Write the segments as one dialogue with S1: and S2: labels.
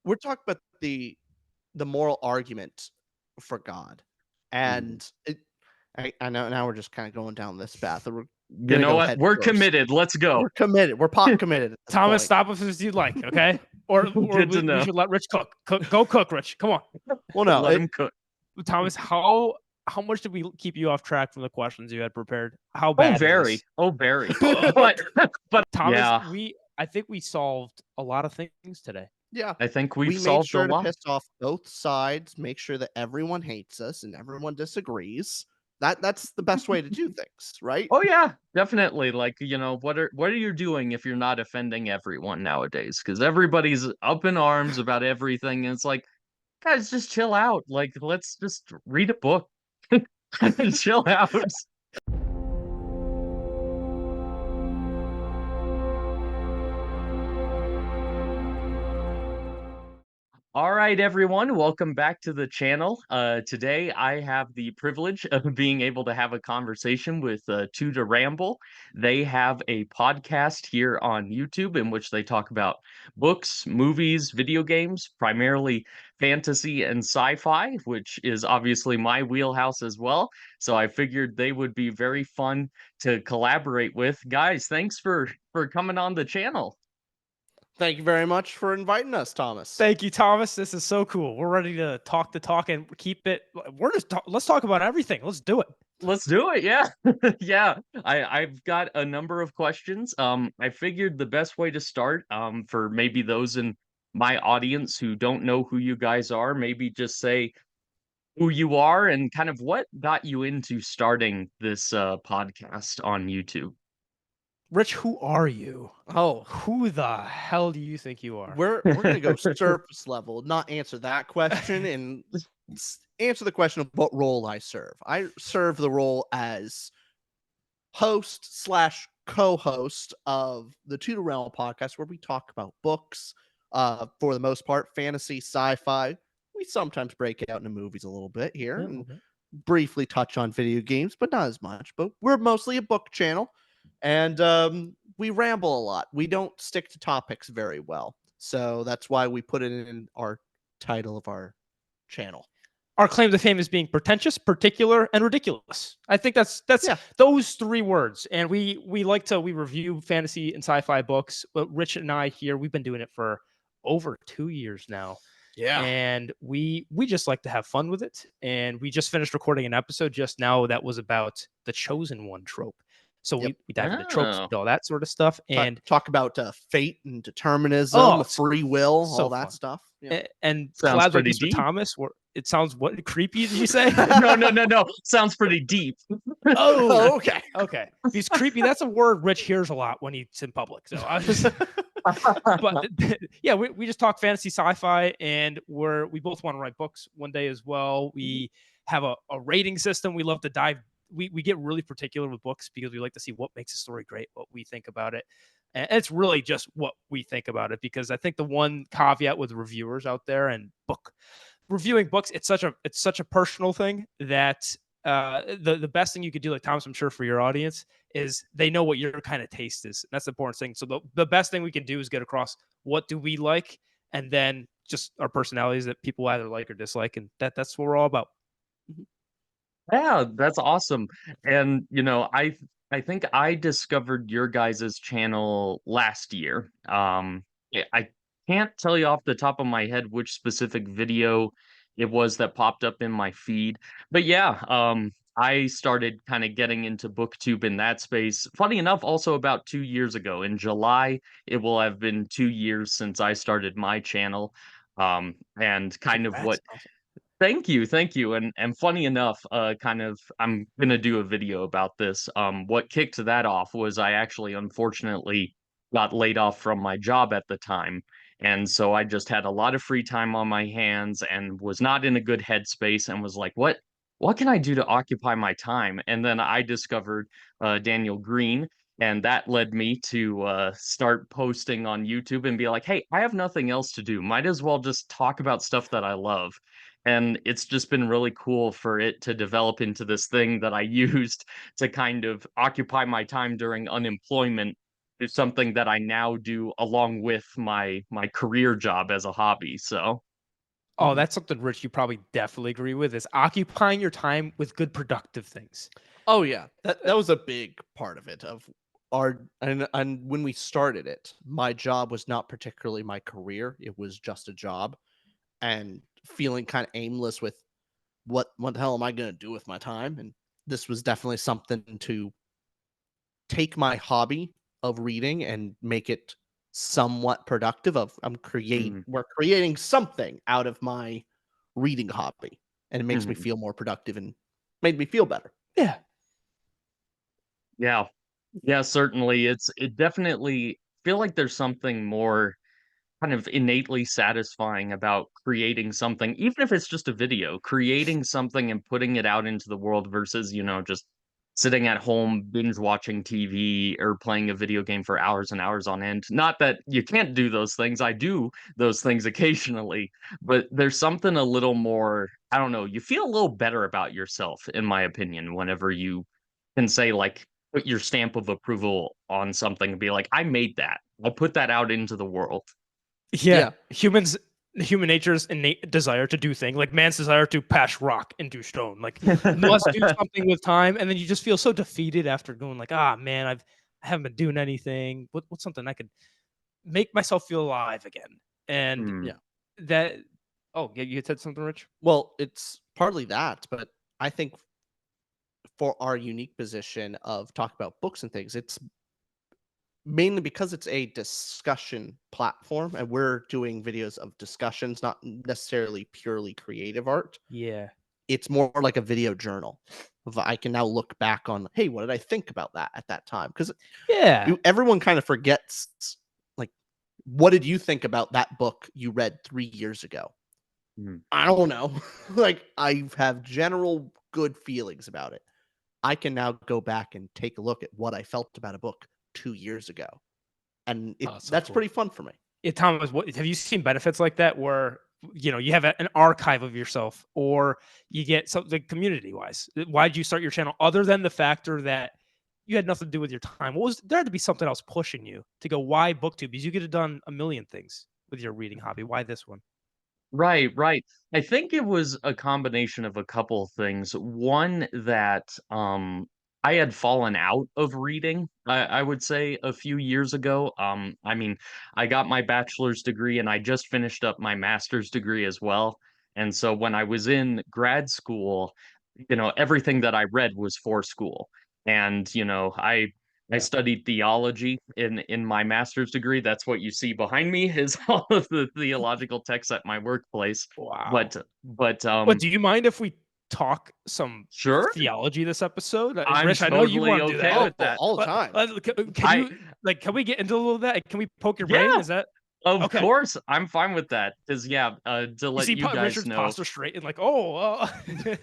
S1: we're talking about the moral argument for God,
S2: Mhm.
S1: and I know now we're just kind of going down this path. We're
S2: You
S1: gonna
S2: know
S1: go
S2: what?
S1: head
S2: We're
S1: first.
S2: committed. Let's go.
S1: We're committed. We're pot committed at this
S3: Thomas,
S1: point.
S3: stop us as you'd like, okay? Or
S2: Good to
S3: we
S2: know.
S3: should let Rich cook. Go cook, Rich. Come on.
S1: Well, no,
S2: Let him cook.
S3: Thomas, how much did we keep you off track from the questions you had prepared? How
S2: Oh,
S3: bad is
S2: very.
S3: this?
S2: Oh, very.
S3: But
S2: But
S3: Thomas,
S2: yeah,
S3: I think we solved a lot of things today.
S1: yeah.
S2: I think
S1: We
S2: we've
S1: made
S2: solved a
S1: sure to
S2: lot.
S1: piss off both sides, make sure that everyone hates us and everyone disagrees. That's the best way to do things, right?
S2: Oh yeah, definitely. Like, what are you doing if you're not offending everyone nowadays? Because everybody's up in arms about everything, and it's like, guys, just chill out. Like, let's just read a book. Chill out. All right, everyone, welcome back to the channel. Today, I have the privilege of being able to have a conversation with 2ToRamble. They have a podcast here on YouTube in which they talk about books, movies, video games, primarily fantasy and sci-fi, which is obviously my wheelhouse as well. So I figured they would be very fun to collaborate with. Guys, thanks for coming on the channel.
S1: Thank you very much for inviting us, Thomas.
S3: Thank you, Thomas. This is so cool. We're ready to talk and keep it. Let's talk about everything. Let's do it.
S2: Let's do it. Yeah. Yeah. I've got a number of questions. I figured the best way to start, for maybe those in my audience who don't know who you guys are, maybe just say who you are and kind of what got you into starting this podcast on YouTube.
S3: Rich, who are you?
S1: Oh,
S3: Who the hell do you think you are?
S1: we're gonna go surface level, not answer that question, and answer the question of what role I serve. I serve the role as host slash co-host of the 2ToRamble podcast, where we talk about books, for the most part, fantasy, sci-fi. We sometimes break out into movies a little bit here and briefly touch on video games, but not as much. But we're mostly a book channel, and we ramble a lot. We don't stick to topics very well, so that's why we put it in our title of our channel.
S3: Our claim to fame is being pretentious, particular, and ridiculous. I think that's
S1: Yeah.
S3: those three words. And we review fantasy and sci-fi books. But Rich and I here, we've been doing it for over 2 years now.
S1: Yeah.
S3: And we just like to have fun with it. And we just finished recording an episode just now that was about the chosen one trope. So we dive into tropes and all that sort of stuff. And
S1: talk about fate and determinism, free will,
S3: so
S1: all that
S3: fun.
S1: stuff.
S3: Yeah. And
S2: sounds
S3: collabs
S2: pretty
S3: like this with
S2: deep.
S3: Thomas, where it sounds what creepy? Did you say?
S2: No. Sounds pretty deep.
S3: Oh, okay. Okay. Because creepy, that's a word Rich hears a lot when he's in public. So I was just but yeah, we just talk fantasy sci-fi, and we both want to write books one day as well. We have a rating system. We love to dive. We get really particular with books because we like to see what makes a story great, what we think about it. And it's really just what we think about it, because I think the one caveat with reviewers out there and reviewing books, it's such a personal thing that the best thing you could do, like Thomas, I'm sure for your audience, is they know what your kind of taste is. And that's the important thing. So the best thing we can do is get across what do we like, and then just our personalities that people either like or dislike, and that's what we're all about.
S2: Yeah, that's awesome. And I think I discovered your guys' channel last year. I can't tell you off the top of my head which specific video it was that popped up in my feed. But yeah, I started kind of getting into BookTube in that space. Funny enough, also about 2 years ago. In July, it will have been 2 years since I started my channel. And kind of what
S1: Awesome.
S2: Thank you. And funny enough, kind of I'm gonna do a video about this. What kicked that off was I actually unfortunately got laid off from my job at the time. And so I just had a lot of free time on my hands and was not in a good headspace and was like, what can I do to occupy my time? And then I discovered Daniel Green, and that led me to start posting on YouTube and be like, hey, I have nothing else to do. Might as well just talk about stuff that I love. And it's just been really cool for it to develop into this thing that I used to kind of occupy my time during unemployment. It's something that I now do along with my career job as a hobby. So
S3: Oh, that's something, Rich, you probably definitely agree with, is occupying your time with good productive things.
S1: Oh yeah, that was a big part of it. Of our and when we started it, my job was not particularly my career. It was just a job, and feeling kind of aimless with what the hell am I going to do with my time? And this was definitely something to take my hobby of reading and make it somewhat productive. Of we're creating something out of my reading hobby, and it makes me feel more productive and made me feel better.
S3: Yeah.
S2: yeah. Yeah, certainly. It definitely feel like there's something more kind of innately satisfying about creating something, even if it's just a video, creating something and putting it out into the world versus, just sitting at home binge watching TV or playing a video game for hours and hours on end. Not that you can't do those things. I do those things occasionally, but there's something a little more, I don't know, you feel a little better about yourself, in my opinion, whenever you can say, like, put your stamp of approval on something and be like, I made that. I put that out into the world.
S3: Yeah. Human nature's innate desire to do things, like man's desire to patch rock into stone. Like, must do something with time, and then you just feel so defeated after going like, man, I haven't been doing anything. What's something I could make myself feel alive again? And
S1: Yeah.
S3: that. Oh, yeah, you had said something, Rich?
S1: Well, it's partly that, but I think for our unique position of talking about books and things, it's mainly because it's a discussion platform and we're doing videos of discussions, not necessarily purely creative art.
S3: Yeah.
S1: It's more like a video journal. I can now look back on, hey, what did I think about that at that time? Because everyone kind of forgets, like, what did you think about that book you read 3 years ago? I don't know. Like, I have general good feelings about it. I can now go back and take a look at what I felt about a book 2 years ago. And that's
S3: cool.
S1: pretty fun for me.
S3: Yeah, Thomas, have you seen benefits like that where you have an archive of yourself, or you get something community-wise? Why'd you start your channel other than the factor that you had nothing to do with your time? There had to be something else pushing you to go, why BookTube? Because you could have done a million things with your reading hobby. Why this one?
S2: Right, right. I think it was a combination of a couple of things. One, that I had fallen out of reading, I would say, a few years ago. I mean, I got my bachelor's degree and I just finished up my master's degree as well. And so when I was in grad school, everything that I read was for school. And, I studied theology in my master's degree. That's what you see behind me is all of the theological texts at my workplace.
S3: Wow.
S2: But
S3: do you mind if we talk some
S2: sure,
S3: theology this episode?
S2: I'm
S3: Rich, I know you
S2: totally
S3: want to do
S2: okay
S3: that
S2: with that.
S1: All the time.
S3: Can we get into a little of that? Can we poke your brain? Is that
S2: of
S3: okay?
S2: course, I'm fine with that. Because to let you guys
S3: Richard's
S2: know,
S3: posture straight and like, sorry,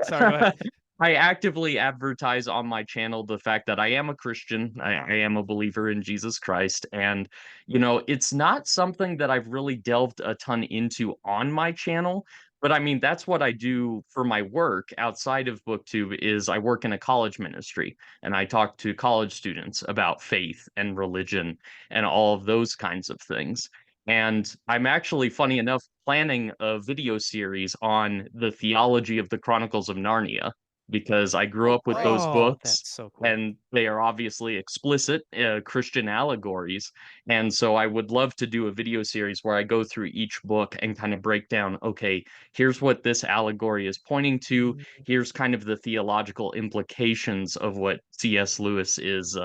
S3: go ahead.
S2: I actively advertise on my channel the fact that I am a Christian. I am a believer in Jesus Christ. And, it's not something that I've really delved a ton into on my channel. But I mean, that's what I do for my work outside of BookTube is I work in a college ministry and I talk to college students about faith and religion and all of those kinds of things. And I'm actually, funny enough, planning a video series on the theology of the Chronicles of Narnia because I grew up with those books,
S3: that's so cool.
S2: and they are obviously explicit Christian allegories. And so I would love to do a video series where I go through each book and kind of break down, okay, here's what this allegory is pointing to. Here's kind of the theological implications of what C.S. Lewis is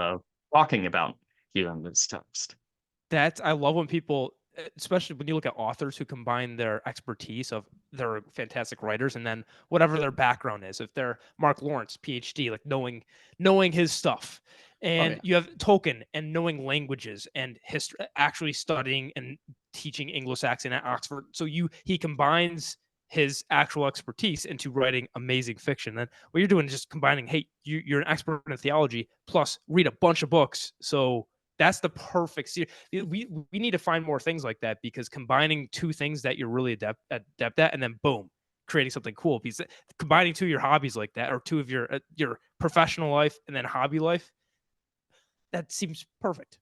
S2: talking about here in this text.
S3: I love when people, especially when you look at authors who combine their expertise of they're fantastic writers and then whatever their background is. If they're Mark Lawrence, PhD, like knowing his stuff, and you have Tolkien and knowing languages and history, actually studying and teaching Anglo-Saxon at Oxford. So he combines his actual expertise into writing amazing fiction. Then what you're doing is just combining, hey, you're an expert in theology, plus read a bunch of books. So that's the perfect series. We need to find more things like that, because combining two things that you're really adept at, and then boom, creating something cool. Because combining two of your hobbies like that, or two of your professional life and then hobby life, that seems perfect.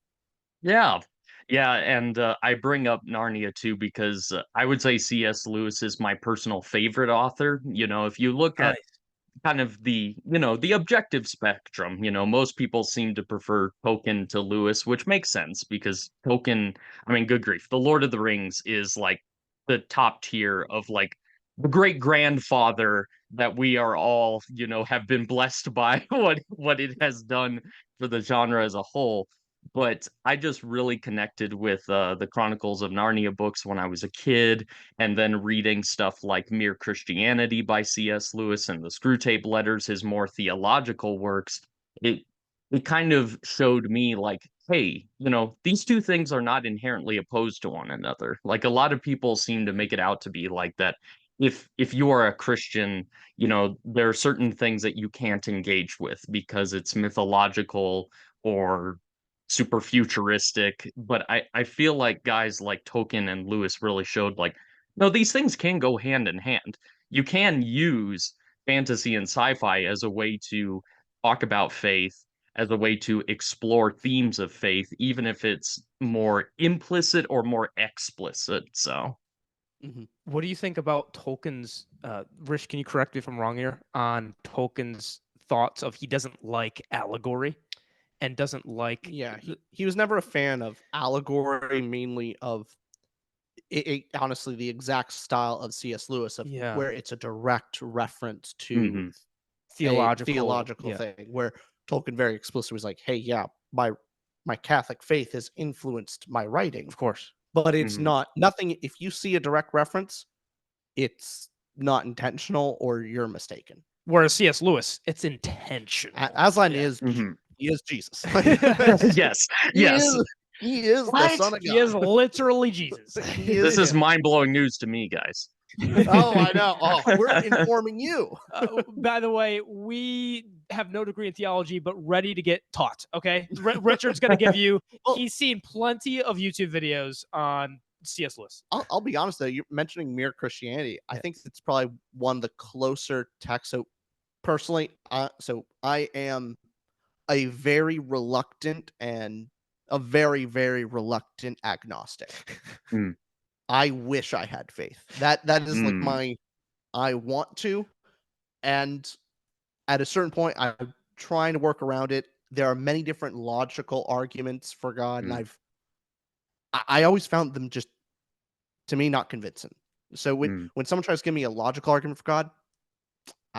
S2: Yeah. Yeah, and I bring up Narnia too because I would say C.S. Lewis is my personal favorite author. If you look at
S3: Nice.
S2: kind of the objective spectrum, most people seem to prefer Tolkien to Lewis, which makes sense because Tolkien, I mean, good grief, The Lord of the Rings is like the top tier of like the great grandfather that we are all, have been blessed by what it has done for the genre as a whole. But I just really connected with the Chronicles of Narnia books when I was a kid, and then reading stuff like Mere Christianity by C.S. Lewis and the Screwtape Letters, his more theological works. It kind of showed me like, hey, these two things are not inherently opposed to one another. Like a lot of people seem to make it out to be like that. If you are a Christian, there are certain things that you can't engage with because it's mythological or super futuristic. But I feel like guys like Tolkien and Lewis really showed like, no, these things can go hand in hand. You can use fantasy and sci-fi as a way to talk about faith, as a way to explore themes of faith, even if it's more implicit or more explicit. So
S3: What do you think about Tolkien's Rich, can you correct me if I'm wrong here, on Tolkien's thoughts of he doesn't like allegory and doesn't like
S1: Yeah, he was never a fan of allegory, mainly of honestly the exact style of C.S. Lewis, of where it's a direct reference to a theological
S3: yeah,
S1: thing, where Tolkien very explicitly was like, hey, yeah, my Catholic faith has influenced my writing,
S3: of course.
S1: but it's not nothing. If you see a direct reference, it's not intentional or you're mistaken.
S3: Whereas C.S. Lewis, it's intentional.
S1: Aslan is he is Jesus.
S2: Yes,
S1: He
S2: yes.
S1: is the Son of God.
S3: He is literally Jesus.
S2: This is mind-blowing news to me, guys.
S1: Oh, I know. Oh, we're informing you.
S3: By the way, we have no degree in theology, but ready to get taught. Okay, Richard's going to give you. He's seen plenty of YouTube videos on C.S. Lewis.
S1: I'll be honest though. You're mentioning Mere Christianity. I think it's probably one of the closer texts. So personally, so I am a very reluctant and a very, very reluctant agnostic. I wish I had faith. That is like my, I want to, and at a certain point, I'm trying to work around it. There are many different logical arguments for God, and I always found them just, to me, not convincing. So when someone tries to give me a logical argument for God,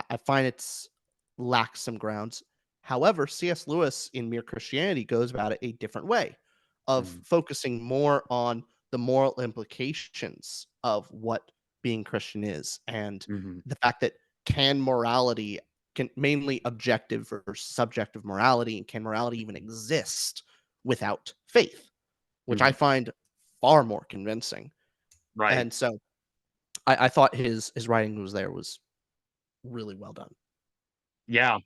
S1: I find it's lacks some grounds. However, C.S. Lewis in Mere Christianity goes about it a different way, of focusing more on the moral implications of what being Christian is, and the fact that morality can mainly objective versus subjective morality, and can morality even exist without faith, which I find far more convincing.
S2: Right.
S1: And so I thought his writing was really well done.
S2: Yeah,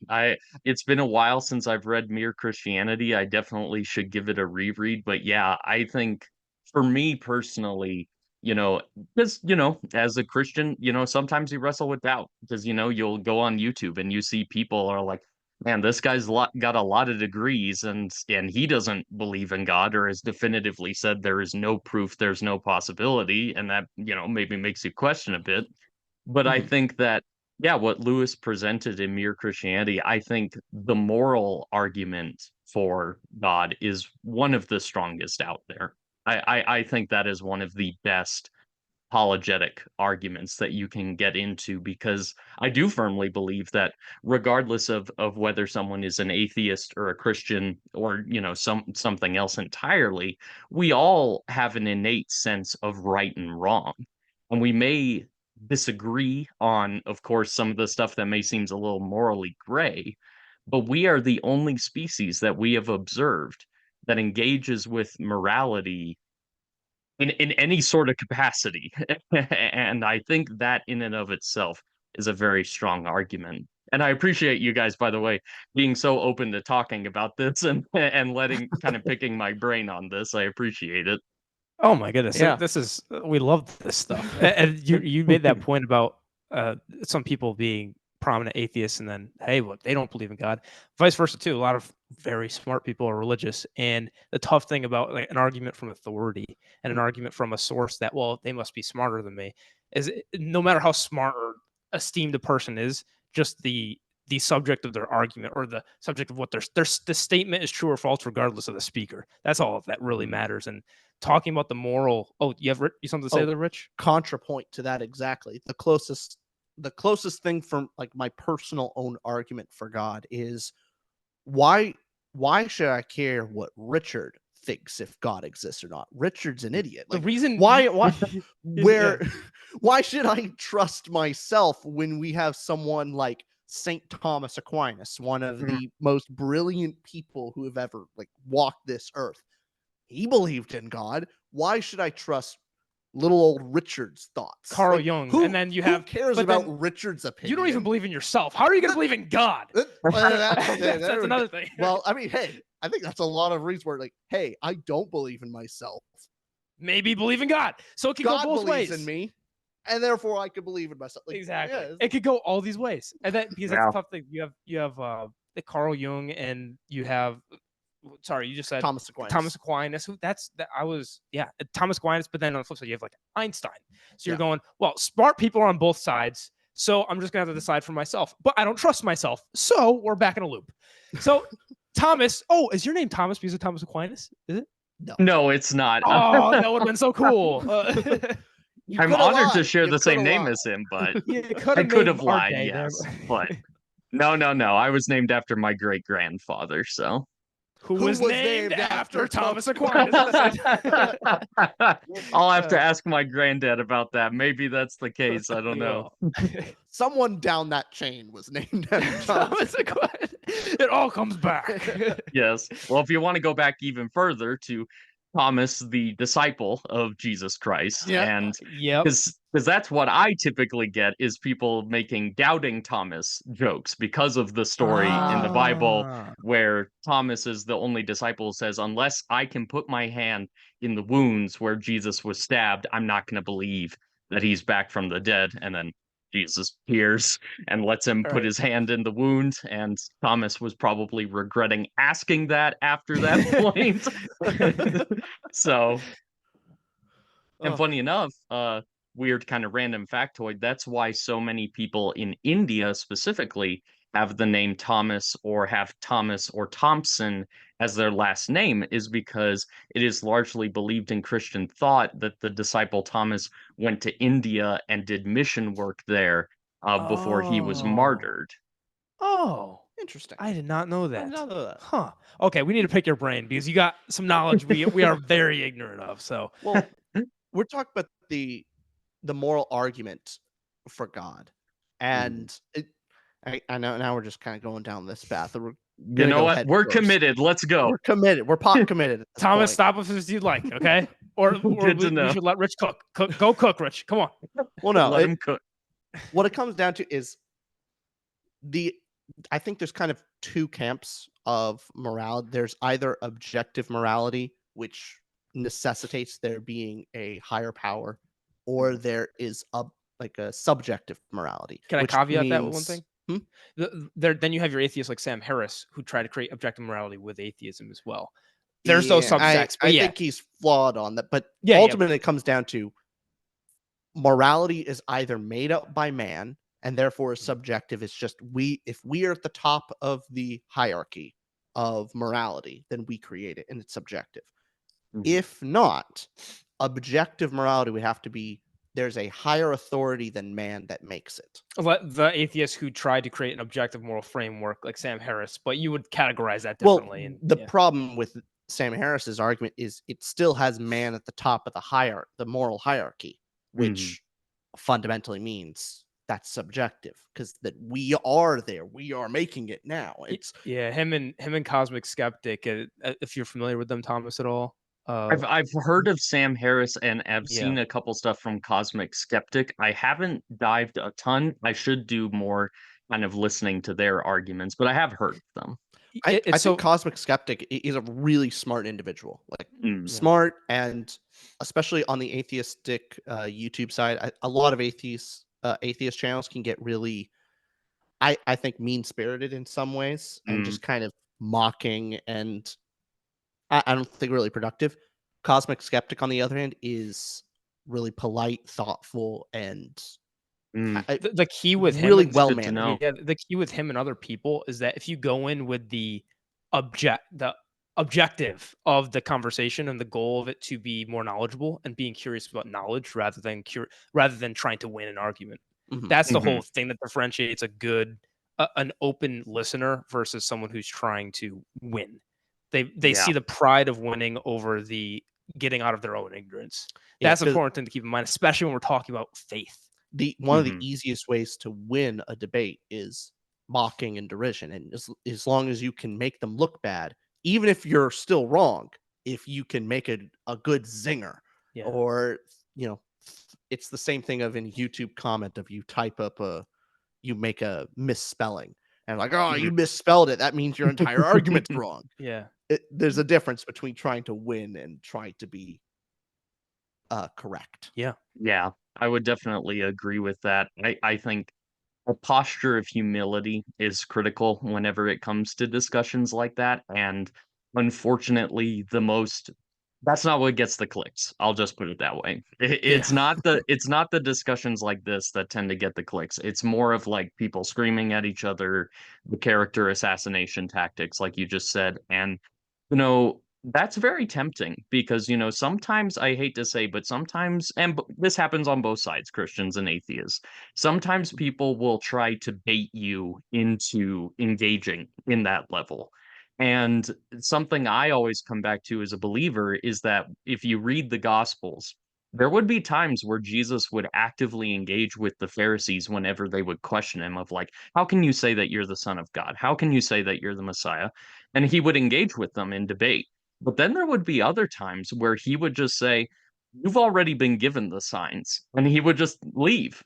S2: it's been a while since I've read Mere Christianity. I definitely should give it a reread. But yeah, I think for me personally, because, as a Christian, sometimes you wrestle with doubt because, you'll go on YouTube and you see people are like, man, this guy's got a lot of degrees and he doesn't believe in God, or has definitively said there is no proof, there's no possibility. And that, maybe makes you question a bit. But I think that, yeah, what Lewis presented in Mere Christianity, I think the moral argument for God is one of the strongest out there. I think that is one of the best apologetic arguments that you can get into, because I do firmly believe that regardless of whether someone is an atheist or a Christian or, something else entirely, we all have an innate sense of right and wrong. And we may disagree on, of course, some of the stuff that may seem a little morally gray, but we are the only species that we have observed that engages with morality in any sort of capacity. And I think that in and of itself is a very strong argument. And I appreciate you guys, by the way, being so open to talking about this and letting kind of picking my brain on this. I appreciate it.
S3: Oh my goodness.
S1: Yeah.
S3: This is, we love this stuff. And you made that point about some people being prominent atheists, and then hey, look, they don't believe in God. Vice versa too. A lot of very smart people are religious, and the tough thing about like an argument from authority and an argument from a source that, well, they must be smarter than me, is no matter how smart or esteemed a person is, just the subject of their argument or the subject of what the statement is true or false, regardless of the speaker. That's all that really matters. And talking about the moral. Oh, you something to say there, Rich?
S1: Contrapoint to that exactly. The closest thing from like my personal own argument for God is why should I care what Richard thinks if God exists or not? Richard's an idiot. Like,
S3: the reason
S1: why why should I trust myself when we have someone like St. Thomas Aquinas, one of the most brilliant people who have ever like walked this earth? He believed in God. Why should I trust little old Richard's thoughts?
S3: Carl Jung, and then you have
S1: who cares about Richard's opinion?
S3: You don't even believe in yourself. How are you going to believe in God? That's another thing.
S1: Well, I mean, hey, I think that's a lot of reasons where like, hey, I don't believe in myself.
S3: Maybe believe in God. So it can go both ways.
S1: God believes in me, and therefore I can believe in myself. Like,
S3: exactly.
S1: Yeah,
S3: it could go all these ways, and that because that's the tough thing. You have the Carl Jung, and you have. Sorry, you just said
S1: Thomas
S3: Aquinas. Thomas Aquinas. But then on the flip side, you have like Einstein. So you're going, well, smart people are on both sides. So I'm just gonna have to decide for myself. But I don't trust myself. So we're back in a loop. So Thomas. Oh, is your name Thomas because of Thomas Aquinas? Is it?
S2: No, it's not.
S3: Oh, that would have been so cool.
S2: I'm honored to share the same name as him, but I could have lied. Yes, but no. I was named after my great grandfather. So.
S3: Who was named after Thomas Aquinas.
S2: I'll have to ask my granddad about that. Maybe that's the case. I don't know.
S1: Someone down that chain was named after Thomas Aquinas.
S3: It all comes back.
S2: Yes. Well, if you want to go back even further to Thomas, the disciple of Jesus Christ, and because that's what I typically get is people making doubting Thomas jokes because of the story in the Bible where Thomas is the only disciple who says, unless I can put my hand in the wounds where Jesus was stabbed, I'm not going to believe that he's back from the dead. And then Jesus hears and lets him put his hand in the wound, and Thomas was probably regretting asking that after that point. So, and funny enough, weird kind of random factoid, that's why so many people in India specifically have the name Thomas or have Thomas or Thompson as their last name, is because it is largely believed in Christian thought that the disciple Thomas went to India and did mission work there before he was martyred.
S3: Oh,
S1: interesting.
S3: I did not know that.
S1: I did not know that.
S3: Huh. Okay, we need to pick your brain because you got some knowledge we are very ignorant of. So,
S1: well, we're talking about the moral argument for God, and I know now we're just kind of going down this path.
S2: You know what? We're committed. Let's go.
S1: We're committed. We're pot committed.
S3: Thomas, stop us if you'd like, okay? Or we should let Rich cook. Go cook, Rich. Come on.
S1: Well, no,
S2: let him cook.
S1: What it comes down to is I think there's kind of two camps of morality. There's either objective morality, which necessitates there being a higher power, or there is a subjective morality.
S3: Can I caveat that with one thing? Then you have your atheists like Sam Harris, who try to create objective morality with atheism as well. There's those subsects.
S1: I think he's flawed on that, but ultimately it comes down to morality is either made up by man and therefore is subjective. It's just if we are at the top of the hierarchy of morality, then we create it and it's subjective. If not, objective morality would have to be there's a higher authority than man that makes it.
S3: The atheists who tried to create an objective moral framework like Sam Harris, but you would categorize that differently.
S1: Well, the problem with Sam Harris's argument is it still has man at the top of the moral hierarchy, which fundamentally means that's subjective because that we are there, we are making it now. It's
S3: him and Cosmic Skeptic. If you're familiar with them, Thomas, at all.
S2: I've heard of Sam Harris and I've seen a couple stuff from Cosmic Skeptic. I haven't dived a ton. I should do more kind of listening to their arguments, but I have heard them.
S1: I think Cosmic Skeptic is a really smart individual, smart, and especially on the atheistic YouTube side, a lot of atheist channels can get really I think mean-spirited in some ways and just kind of mocking, and I don't think really productive. Cosmic Skeptic, on the other hand, is really polite, thoughtful, and
S3: The key with him,
S1: really
S3: and
S1: well
S2: good to
S1: mannered.
S2: know.
S3: yeah, the key with him and other people is that if you go in with the objective of the conversation and the goal of it to be more knowledgeable and being curious about knowledge rather than trying to win an argument,
S1: Mhm.
S3: that's the whole thing that differentiates an open listener versus someone who's trying to win. They see the pride of winning over the getting out of their own ignorance.
S1: Yeah,
S3: That's
S1: 'cause
S3: important thing to keep in mind, especially when we're talking about faith.
S1: one of the easiest ways to win a debate is mocking and derision, and as long as you can make them look bad, even if you're still wrong, if you can make a good zinger,
S3: Yeah.
S1: or it's the same thing of in YouTube comment of you make a misspelling and like, oh, you misspelled it, that means your entire argument's wrong.
S3: Yeah.
S1: There's a difference between trying to win and trying to be correct.
S3: Yeah.
S2: Yeah, I would definitely agree with that. I think a posture of humility is critical whenever it comes to discussions like that. And unfortunately, that's not what gets the clicks. I'll just put it that way. It's not the discussions like this that tend to get the clicks. It's more of like people screaming at each other, the character assassination tactics, like you just said. And that's very tempting because, sometimes I hate to say, but sometimes, and this happens on both sides, Christians and atheists, sometimes people will try to bait you into engaging in that level. And something I always come back to as a believer is that if you read the Gospels, there would be times where Jesus would actively engage with the Pharisees whenever they would question him of like, how can you say that you're the Son of God? How can you say that you're the Messiah? And he would engage with them in debate. But then there would be other times where he would just say, you've already been given the signs. And he would just leave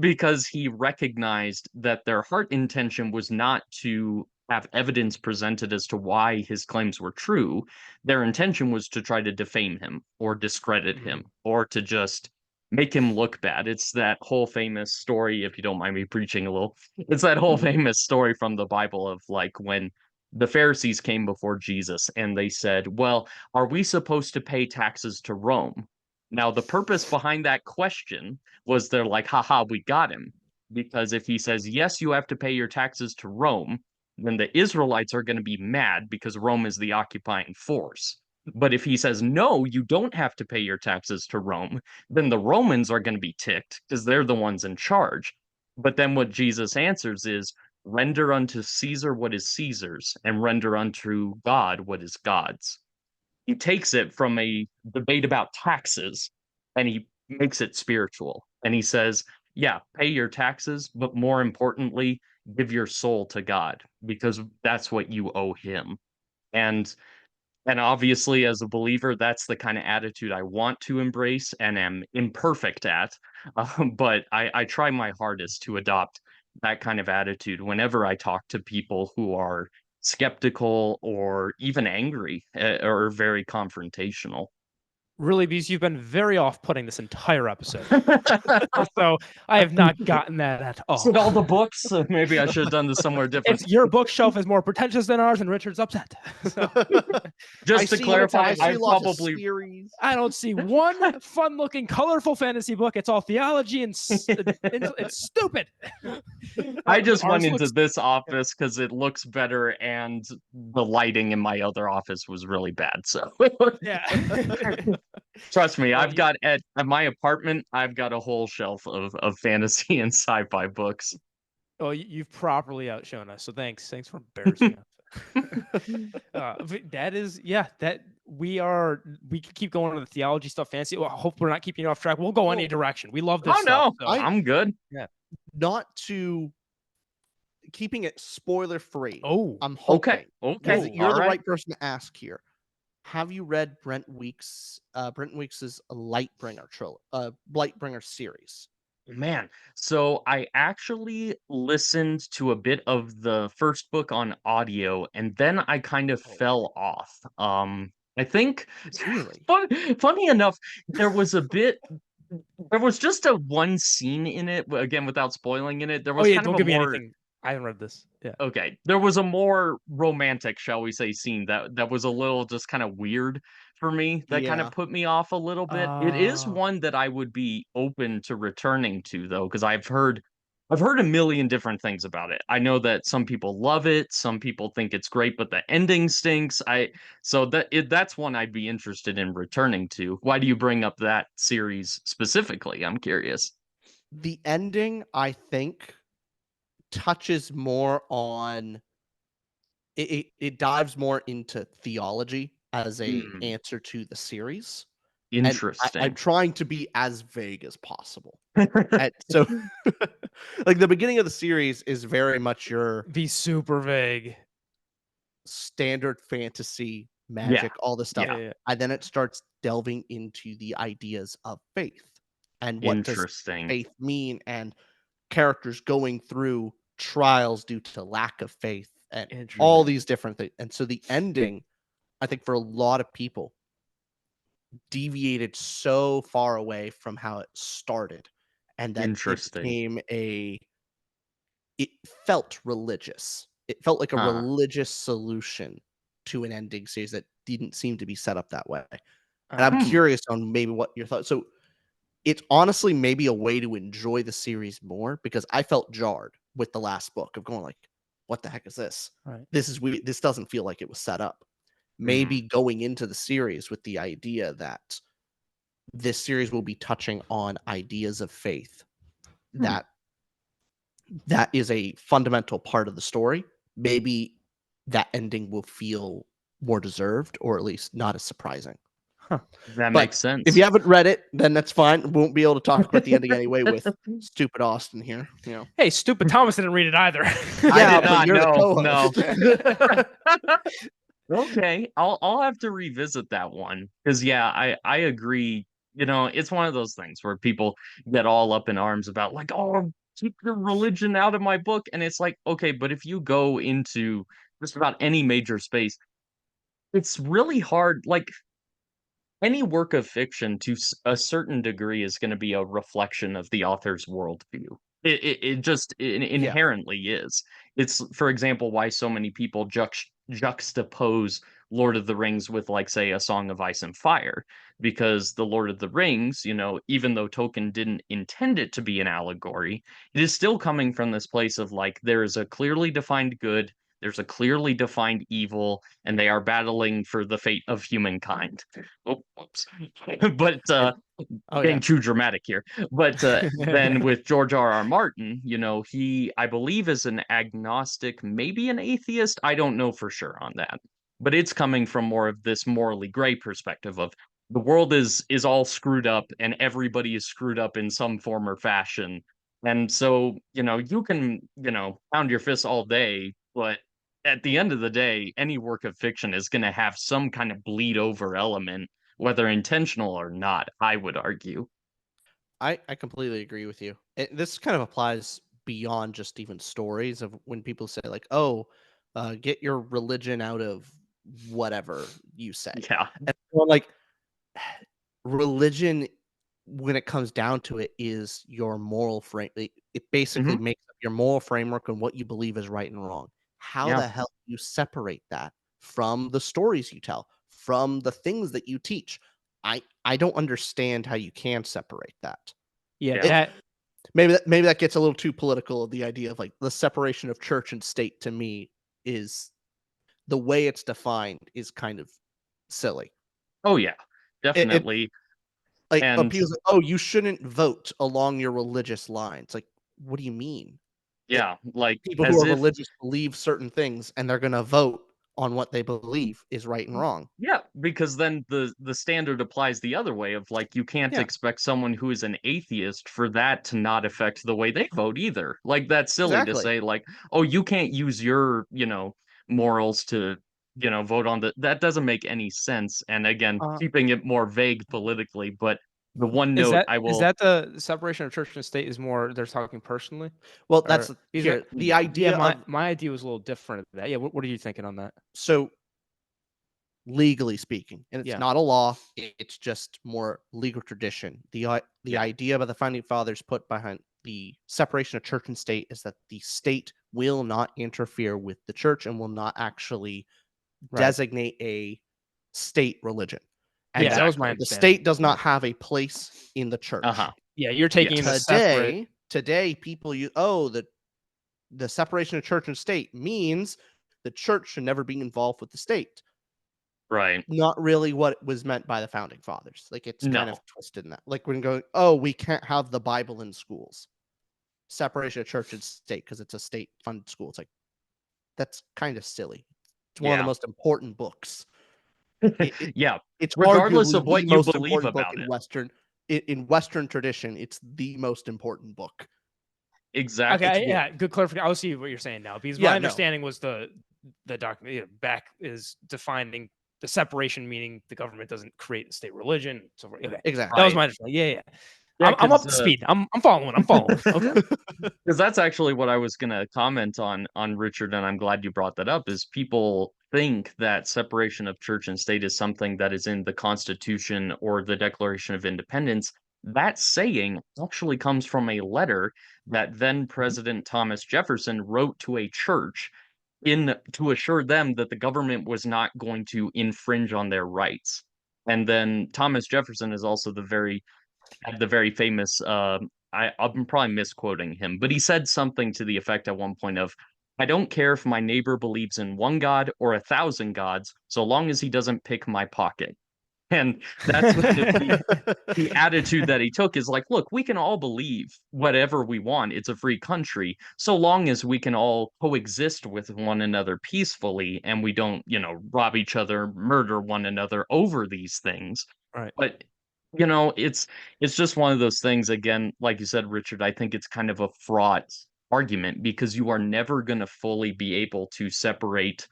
S2: because he recognized that their heart intention was not to have evidence presented as to why his claims were true. Their intention was to try to defame him or discredit him or to just make him look bad. It's that whole famous story, if you don't mind me preaching a little, it's that whole famous story from the Bible of like when the Pharisees came before Jesus and they said, well, are we supposed to pay taxes to Rome? Now, the purpose behind that question was they're like, haha, we got him. Because if he says, yes, you have to pay your taxes to Rome, then the Israelites are going to be mad because Rome is the occupying force. But if he says, no, you don't have to pay your taxes to Rome, then the Romans are going to be ticked because they're the ones in charge. But then what Jesus answers is, render unto Caesar what is Caesar's, and render unto God what is God's. He takes it from a debate about taxes and he makes it spiritual. And he says, yeah, pay your taxes, but more importantly, give your soul to God because that's what you owe him. And obviously, as a believer, that's the kind of attitude I want to embrace and am imperfect at. But I try my hardest to adopt that kind of attitude whenever I talk to people who are skeptical or even angry or very confrontational.
S3: Really, because you've been very off-putting this entire episode. So I have not gotten that at all.
S2: Is it all the books? Maybe I should have done this somewhere different.
S3: If your bookshelf is more pretentious than ours, and Richard's upset. So,
S2: just to clarify, I probably
S3: I don't see one fun-looking, colorful fantasy book. It's all theology and it's stupid.
S2: I just went into this office because it looks better, and the lighting in my other office was really bad. So
S3: yeah.
S2: Trust me, I've got at my apartment, I've got a whole shelf of fantasy and sci-fi books.
S3: Oh, you've properly outshone us. So thanks for embarrassing us. That is, that we can keep going on the theology stuff, fantasy. Well, I hope we're not keeping you off track. We'll go any direction. We love this.
S2: Oh
S3: stuff,
S2: no, so. I'm good.
S3: Yeah.
S1: Not to keeping it spoiler free.
S3: Oh,
S1: I'm hoping.
S2: Okay.
S1: You're the right person to ask here. Have you read Brent Weeks' Lightbringer series?
S2: Man, so I actually listened to a bit of the first book on audio, and then I kind of fell off. I think
S1: really
S2: funny enough, there was just a one scene in it, again without spoiling in it. There was kind of
S3: don't
S2: a
S3: give me
S2: more
S3: anything. I haven't read this. Yeah.
S2: Okay, there was a more romantic, shall we say, scene that was a little just kind of weird for me. That kind of
S1: Yeah.
S2: put me off a little bit. It is one that I would be open to returning to, though, because I've heard a million different things about it. I know that some people love it, some people think it's great, but the ending stinks. That's one I'd be interested in returning to. Why do you bring up that series specifically? I'm curious.
S1: The ending, I think, touches more on it dives more into theology as a
S2: Hmm,
S1: answer to the series. And I'm
S2: interesting.
S1: trying to be as vague as possible. And so like the beginning of the series is very much your
S3: Be super vague.
S1: standard fantasy,
S2: Yeah,
S1: magic, all this stuff.
S2: yeah,
S1: And then it starts delving into the ideas of faith and what does
S2: interesting.
S1: faith mean, and characters going through trials due to lack of faith and all
S3: Interesting.
S1: these different things. And so the ending, I think for a lot of people, deviated so far away from how it started, and that it
S2: Interesting.
S1: became it felt religious. It felt like a
S2: Huh.
S1: religious solution to an ending series that didn't seem to be set up that way. And I'm
S2: Hmm.
S1: curious on maybe what your thoughts. So it's honestly maybe a way to enjoy the series more, because I felt jarred with the last book of going like, what the heck is this?
S3: Right.
S1: This is weird. This doesn't feel like it was set up.
S2: Hmm.
S1: Maybe going into the series with the idea that this series will be touching on ideas of faith,
S2: Hmm.
S1: that is a fundamental part of the story. Maybe that ending will feel more deserved, or at least not as surprising.
S3: Huh.
S2: That
S1: But
S2: makes sense.
S1: if you haven't read it, then that's fine. Won't be able to talk about the ending anyway with stupid Austin here. You know,
S3: Hey, stupid Thomas didn't read it either.
S2: I
S1: yeah,
S2: did
S1: but
S2: not
S1: you're the
S2: know. No.
S1: co-host.
S2: Okay, I'll have to revisit that one because yeah, I agree. You know, it's one of those things where people get all up in arms about like, oh, keep your religion out of my book, and it's like, okay, but if you go into just about any major space, it's really hard. Like any work of fiction to a certain degree is going to be a reflection of the author's worldview. It just
S1: Yeah,
S2: inherently is. It's, for example, why so many people juxtapose Lord of the Rings with, like, say, A Song of Ice and Fire, because the Lord of the Rings, you know, even though Tolkien didn't intend it to be an allegory, it is still coming from this place of like there is a clearly defined good, there's a clearly defined evil, and they are battling for the fate of humankind. Oh, whoops. But
S1: and oh
S2: getting
S1: yeah,
S2: too dramatic here. But then with George R.R. Martin, you know, he, I believe, is an agnostic, maybe an atheist. I don't know for sure on that. But it's coming from more of this morally gray perspective of the world is all screwed up and everybody is screwed up in some form or fashion. And so, you know, you can, you know, pound your fists all day, but at the end of the day, any work of fiction is going to have some kind of bleed over element, whether intentional or not, I would argue.
S1: I completely agree with you. This kind of applies beyond just even stories of when people say like, "Oh, get your religion out of whatever you say,"
S2: Yeah.
S1: and I'm like, religion, when it comes down to it, is your moral frame. It basically
S2: Hmm.
S1: makes up your moral framework and what you believe is right and wrong. How
S2: Yeah.
S1: the hell do you separate that from the stories you tell, from the things that you teach? I don't understand how you can separate that.
S3: Yeah,
S2: Yeah.
S1: It,
S3: that
S1: maybe that gets a little too political. The idea of like the separation of church and state, to me, is the way it's defined is kind of silly.
S2: Oh yeah.
S1: It
S2: Definitely.
S1: like
S2: And
S1: appeals like, oh, you shouldn't vote along your religious lines. Like, what do you mean? It
S2: yeah, like
S1: People who
S2: as
S1: are
S2: if
S1: religious believe certain things, and they're gonna vote on what they believe is right and wrong.
S2: yeah, because then the standard applies the other way of like you can't
S1: Yeah,
S2: expect someone who is an atheist for that to not affect the way they vote either. Like that's silly to
S1: exactly.
S2: say like, "Oh, you can't use your, you know, morals to, you know, vote on the." That doesn't make any sense. And again,
S3: uh,
S2: keeping it more vague politically, but the one
S3: is
S2: note
S3: that
S2: I
S3: is
S2: will
S3: that the separation of church and state is more they're talking personally?
S1: Well,
S3: Or
S1: here the
S3: yeah,
S1: idea
S3: my
S1: of
S3: my idea was a little different than that. Yeah, what are you thinking on that?
S1: so legally speaking, and it's
S3: Yeah.
S1: not a law. It's just more legal tradition. The idea by the founding fathers put behind the separation of church and state is that the state will not interfere with the church and will not actually designate a state religion. And
S3: Yeah, that was my
S1: the
S3: understanding.
S1: state does not have a place in the church.
S3: Yeah, you're taking
S2: Yes.
S3: the separate.
S1: Today, people use the separation of church and state means the church should never be involved with the state.
S2: Right.
S1: Not really what was meant by the founding fathers. Like, it's kind
S2: No.
S1: of twisted in that. Like, when going, oh, we can't have the Bible in schools. Separation of church and state because it's a state-funded school. It's like, that's kind of silly. It's one of the most important books.
S2: Yeah.
S1: It's
S2: Regardless of
S1: arguably
S2: what
S1: the
S2: you
S1: most
S2: believe
S1: important book
S2: about
S1: it. In Western tradition, it's the most important book.
S2: Exactly.
S3: Okay, yeah, good clarification. I'll see what you're saying now, because my understanding was the document back is defining the separation, meaning the government doesn't create a state religion. So okay,
S1: Exactly.
S3: that was my understanding. Yeah. I'm up to speed. I'm following. Okay.
S2: Because that's actually what I was going to comment on Richard, and I'm glad you brought that up. Is people think that separation of church and state is something that is in the Constitution or the Declaration of Independence. That saying actually comes from a letter that then President Thomas Jefferson wrote to a church to assure them that the government was not going to infringe on their rights. And then Thomas Jefferson is also the very famous I'm probably misquoting him, but he said something to the effect at one point of, I don't care if my neighbor believes in one God or 1,000 gods, so long as he doesn't pick my pocket. And that's the attitude that he took is like, look, we can all believe whatever we want. It's a free country, so long as we can all coexist with one another peacefully and we don't, rob each other, murder one another over these things.
S3: Right.
S2: But it's just one of those things, again, like you said, Richard, I think it's kind of a fraught argument because you are never going to fully be able to separate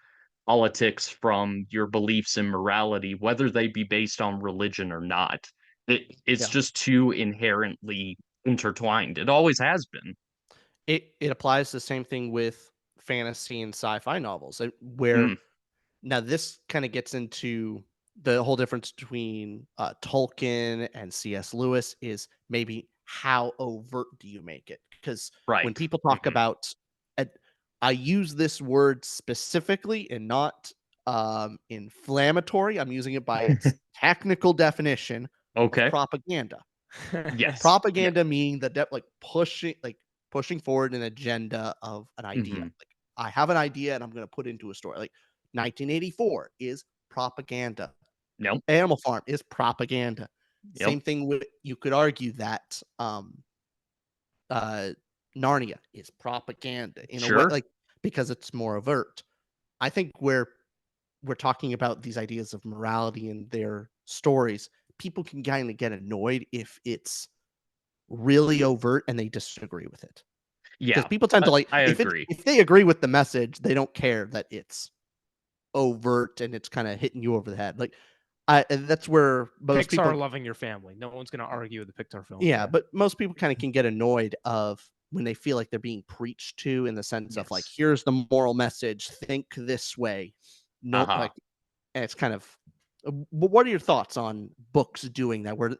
S2: politics from your beliefs and morality, whether they be based on religion or not. It's just too inherently intertwined. It always has been.
S1: It applies the same thing with fantasy and sci-fi novels, where now this kind of gets into the whole difference between Tolkien and C.S. Lewis is maybe how overt do you make it? Because when people talk about, I use this word specifically and not inflammatory. I'm using it by its technical definition.
S2: Okay.
S1: Propaganda.
S2: Yes.
S1: Propaganda meaning the pushing forward an agenda of an idea. Like, I have an idea and I'm going to put it into a story. Like 1984 is propaganda.
S2: Nope.
S1: Animal Farm is propaganda.
S2: Yep.
S1: Same thing with, you could argue that Narnia is propaganda in a way, like, because it's more overt. I think we're talking about these ideas of morality in their stories. People can kind of get annoyed if it's really overt and they disagree with it.
S2: Yeah,
S1: because people tend to like.
S2: I agree.
S1: If they agree with the message, they don't care that it's overt and it's kind of hitting you over the head. Like, that's where most
S3: Pixar
S1: people
S3: loving your family. No one's going to argue with the Pixar film.
S1: Yeah, but most people kind of can get annoyed of when they feel like they're being preached to, in the sense of like, here's the moral message, think this way. No, like, and it's kind of. What are your thoughts on books doing that, where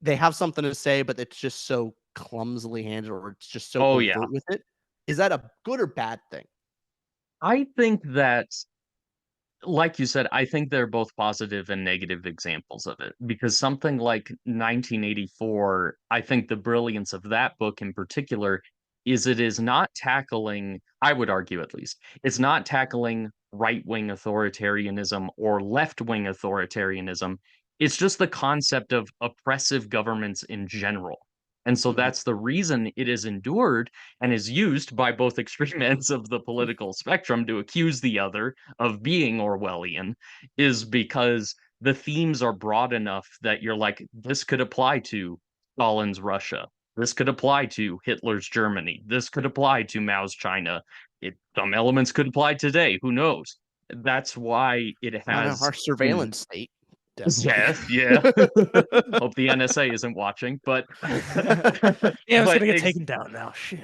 S1: they have something to say, but it's just so clumsily handled, or it's just so overt with it? Is that a good or bad thing?
S2: I think that, like you said, I think they're both positive and negative examples of it, because something like 1984, I think the brilliance of that book in particular is it is not tackling, I would argue at least, it's not tackling right-wing authoritarianism or left-wing authoritarianism. It's just the concept of oppressive governments in general. And so that's the reason it is endured and is used by both extreme ends of the political spectrum to accuse the other of being Orwellian, is because the themes are broad enough that you're like, this could apply to Stalin's Russia. This could apply to Hitler's Germany. This could apply to Mao's China. Some elements could apply today. Who knows? That's why it has
S1: our surveillance state.
S2: Yes, yeah. Hope the NSA isn't watching, but
S3: yeah, it's gonna get taken down now. Shit.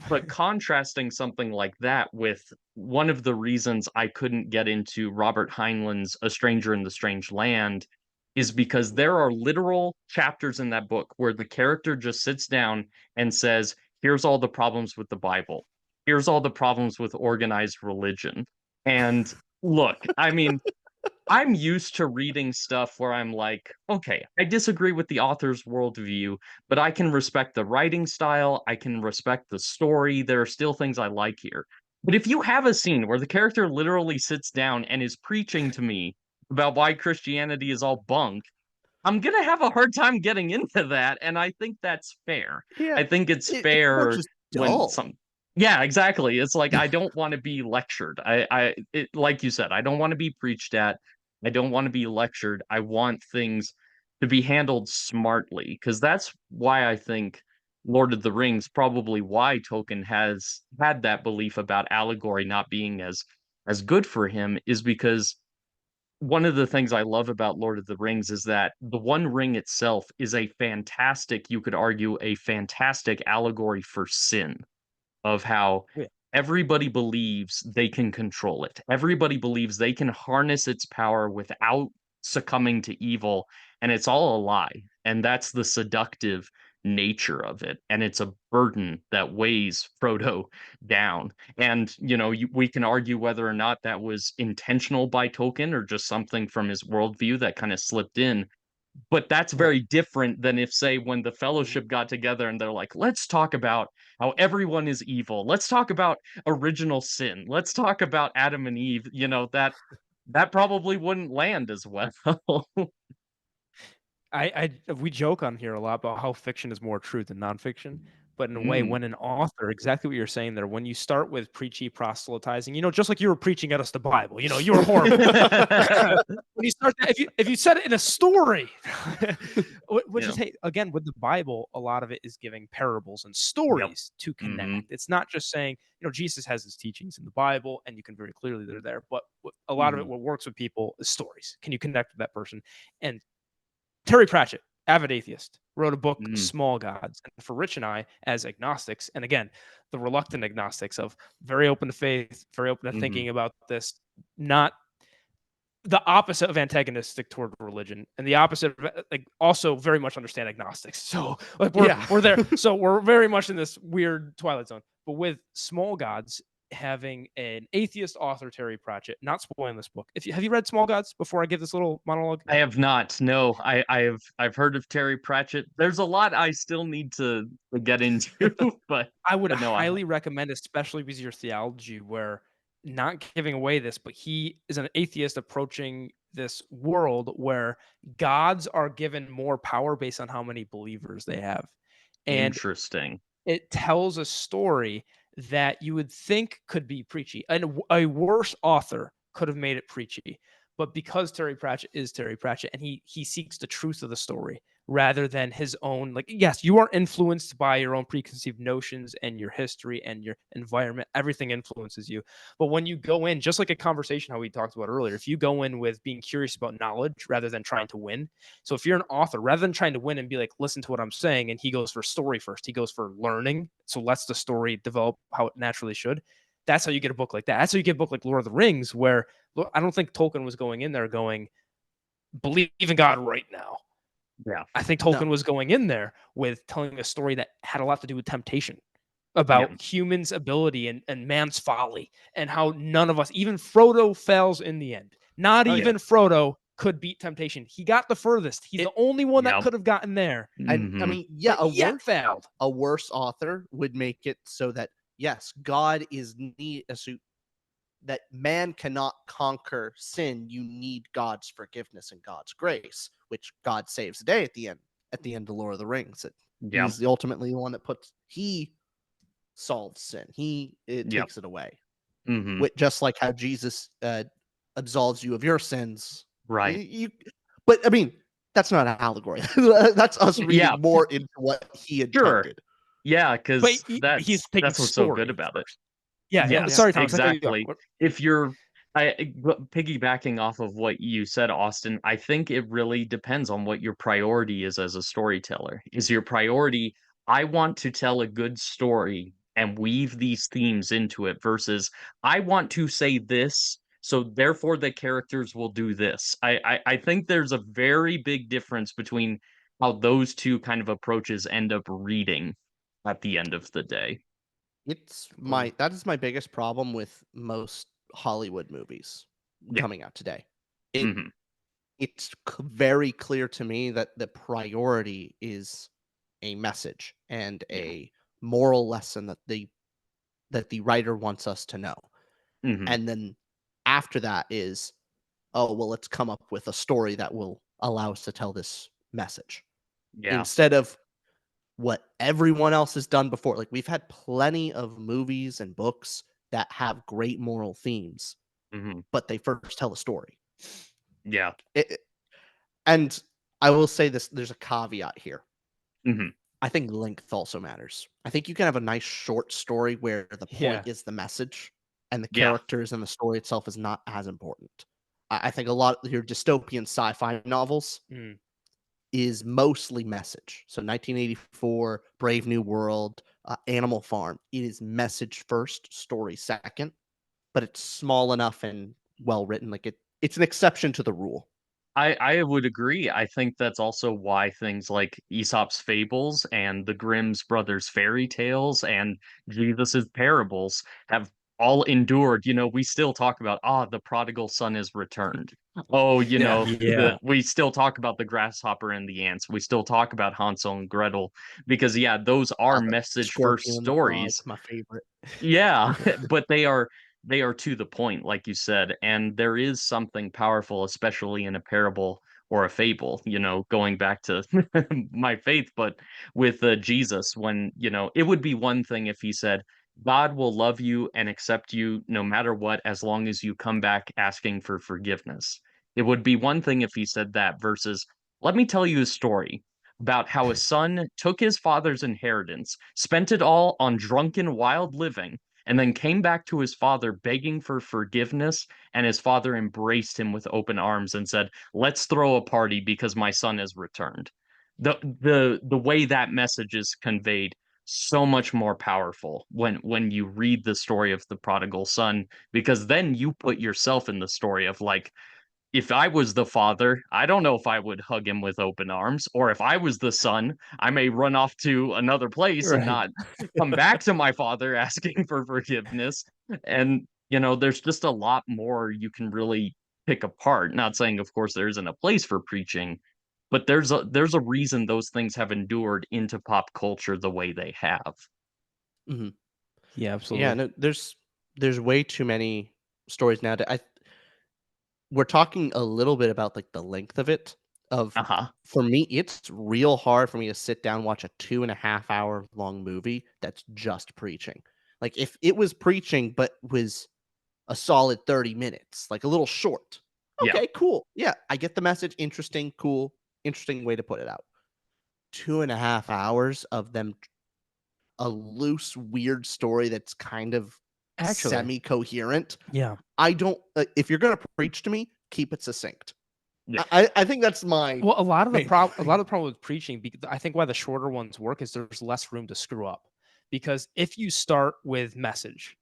S2: But contrasting something like that with one of the reasons I couldn't get into Robert Heinlein's A Stranger in the Strange Land is because there are literal chapters in that book where the character just sits down and says, here's all the problems with the Bible. Here's all the problems with organized religion. And look, I mean, I'm used to reading stuff where I'm like, okay, I disagree with the author's worldview, but I can respect the writing style. I can respect the story. There are still things I like here. But if you have a scene where the character literally sits down and is preaching to me about why Christianity is all bunk, I'm going to have a hard time getting into that. And I think that's fair.
S1: Yeah,
S2: I think it's
S1: it's more
S2: fair
S1: just
S2: when
S1: dull.
S2: yeah, exactly. It's like I don't want to be lectured. Like you said, I don't want to be preached at. I don't want to be lectured. I want things to be handled smartly, because that's why I think Lord of the Rings, probably why Tolkien has had that belief about allegory not being as good for him, is because one of the things I love about Lord of the Rings is that the One Ring itself is a fantastic, you could argue, a fantastic allegory for sin, of how
S3: Yeah.
S2: everybody believes they can control it. Everybody believes they can harness its power without succumbing to evil, and it's all a lie. And that's the seductive nature of it. And it's a burden that weighs Frodo down. And, we can argue whether or not that was intentional by Tolkien or just something from his worldview that kind of slipped in. But that's very different than if, say, when the Fellowship got together and they're like, let's talk about how everyone is evil. Let's talk about original sin. Let's talk about Adam and Eve. That probably wouldn't land as well.
S3: We joke on here a lot about how fiction is more true than nonfiction. But in a way, when an author, exactly what you're saying there, when you start with preachy proselytizing, just like you were preaching at us the Bible, you were horrible. When you start, if you said it in a story, which is, hey, again, with the Bible, a lot of it is giving parables and stories to connect. It's not just saying, Jesus has his teachings in the Bible, and you can very clearly they're there. But a lot of it, what works with people is stories. Can you connect with that person? And Terry Pratchett, avid atheist, wrote a book, Small Gods. And for Rich and I, as agnostics, and again, the reluctant agnostics of very open to faith, very open to thinking about this, not the opposite of antagonistic toward religion, and the opposite of, also very much understand agnostics. So we're there. So we're very much in this weird twilight zone. But with Small Gods, having an atheist author, Terry Pratchett, not spoiling this book. Have you read Small Gods before I give this little monologue?
S2: I have not. No, I've heard of Terry Pratchett. There's a lot I still need to get into, but
S3: I would highly recommend, especially because your theology, where not giving away this, but he is an atheist approaching this world where gods are given more power based on how many believers they have. And
S2: interesting.
S3: It tells a story that you would think could be preachy. And a worse author could have made it preachy. But because Terry Pratchett is Terry Pratchett, and he seeks the truth of the story rather than his own, yes, you are influenced by your own preconceived notions and your history and your environment. Everything influences you. But when you go in, just like a conversation how we talked about earlier, if you go in with being curious about knowledge rather than trying to win. So if you're an author, rather than trying to win and be like, listen to what I'm saying, and he goes for story first, he goes for learning. So lets the story develop how it naturally should. That's how you get a book like that. That's how you get a book like Lord of the Rings, where I don't think Tolkien was going in there going, believe in God right now.
S2: Yeah.
S3: I think Tolkien was going in there with telling a story that had a lot to do with temptation, about humans' ability and man's folly, and how none of us, even Frodo, fails in the end. Not even Frodo could beat temptation. He got the furthest. He's the only one that could have gotten there.
S1: I mean, failed. A worse author would make it so that, yes, God is that man cannot conquer sin. You need God's forgiveness and God's grace, which God saves the day at the end of Lord of the Rings. He's ultimately the one that he solves sin. He takes it away. Just like how Jesus absolves you of your sins.
S2: Right.
S1: But I mean, that's not an allegory. That's us reading more into what he intended.
S2: Yeah, because that's what's so good about it.
S3: Yeah. Sorry, Thomas.
S2: Exactly. If you're piggybacking off of what you said, Austin, I think it really depends on what your priority is as a storyteller. Is your priority, I want to tell a good story and weave these themes into it versus I want to say this, so therefore the characters will do this. I think there's a very big difference between how those two kind of approaches end up reading at the end of the day.
S1: That is my biggest problem with most Hollywood movies
S2: Yeah.
S1: coming out today.
S2: Mhm.
S1: It's very clear to me that the priority is a message and
S2: Yeah.
S1: a moral lesson that the writer wants us to know.
S2: Mhm.
S1: And then after that is, oh, well, let's come up with a story that will allow us to tell this message.
S2: Yeah.
S1: Instead of what everyone else has done before. Like, we've had plenty of movies and books that have great moral themes,
S2: Mhm.
S1: but they first tell a story.
S2: Yeah.
S1: And I will say this, there's a caveat here.
S2: Mhm.
S1: I think length also matters. I think you can have a nice short story where the point is the message and the
S2: Yeah.
S1: characters and the story itself is not as important. I think a lot of your dystopian sci-fi novels is mostly message. So 1984, Brave New World, Animal Farm, it is message first, story second, but it's small enough and well written. Like it's an exception to the rule.
S2: I would agree. I think that's also why things like Aesop's fables and the Grimm's brothers fairy tales and Jesus's parables have all endured. We still talk about the prodigal son is returned. Oh, we still talk about the grasshopper and the ants. We still talk about Hansel and Gretel because those are
S1: The
S2: message first
S1: Scorpion and the Frog,
S2: stories.
S1: my favorite.
S2: Yeah, but they are to the point, like you said, and there is something powerful, especially in a parable or a fable, going back to my faith, but with Jesus, when, it would be one thing if he said, God will love you and accept you no matter what, as long as you come back asking for forgiveness. It would be one thing if he said that versus, let me tell you a story about how a son took his father's inheritance, spent it all on drunken, wild living, and then came back to his father begging for forgiveness, and his father embraced him with open arms and said, "Let's throw a party because my son has returned." The way that message is conveyed, so much more powerful when you read the story of the prodigal son, because then you put yourself in the story of, like, if I was the father, I don't know if I would hug him with open arms, or if I was the son, I may run off to another place and not come back to my father asking for forgiveness. And, there's just a lot more you can really pick apart. Not saying, of course, there isn't a place for preaching, but there's a reason those things have endured into pop culture the way they have.
S1: Mm-hmm.
S3: Yeah, absolutely.
S1: Yeah, no, there's way too many stories now. We're talking a little bit about like the length of it.
S2: Uh-huh.
S1: For me, it's real hard for me to sit down and watch a 2.5 hour long movie that's just preaching. Like if it was preaching but was a solid 30 minutes, like a little short.
S2: Yeah.
S1: Okay, cool. Yeah, I get the message. Interesting, cool, interesting way to put it out. 2.5 hours of them, a loose, weird story that's kind of
S3: Actually,
S1: semi-coherent.
S3: yeah.
S1: I don't. If you're gonna preach to me, keep it succinct.
S2: Yeah.
S1: I think that's my.
S3: Well, a lot of the
S1: main
S3: problem with preaching, I think why the shorter ones work is there's less room to screw up. Because if you start with message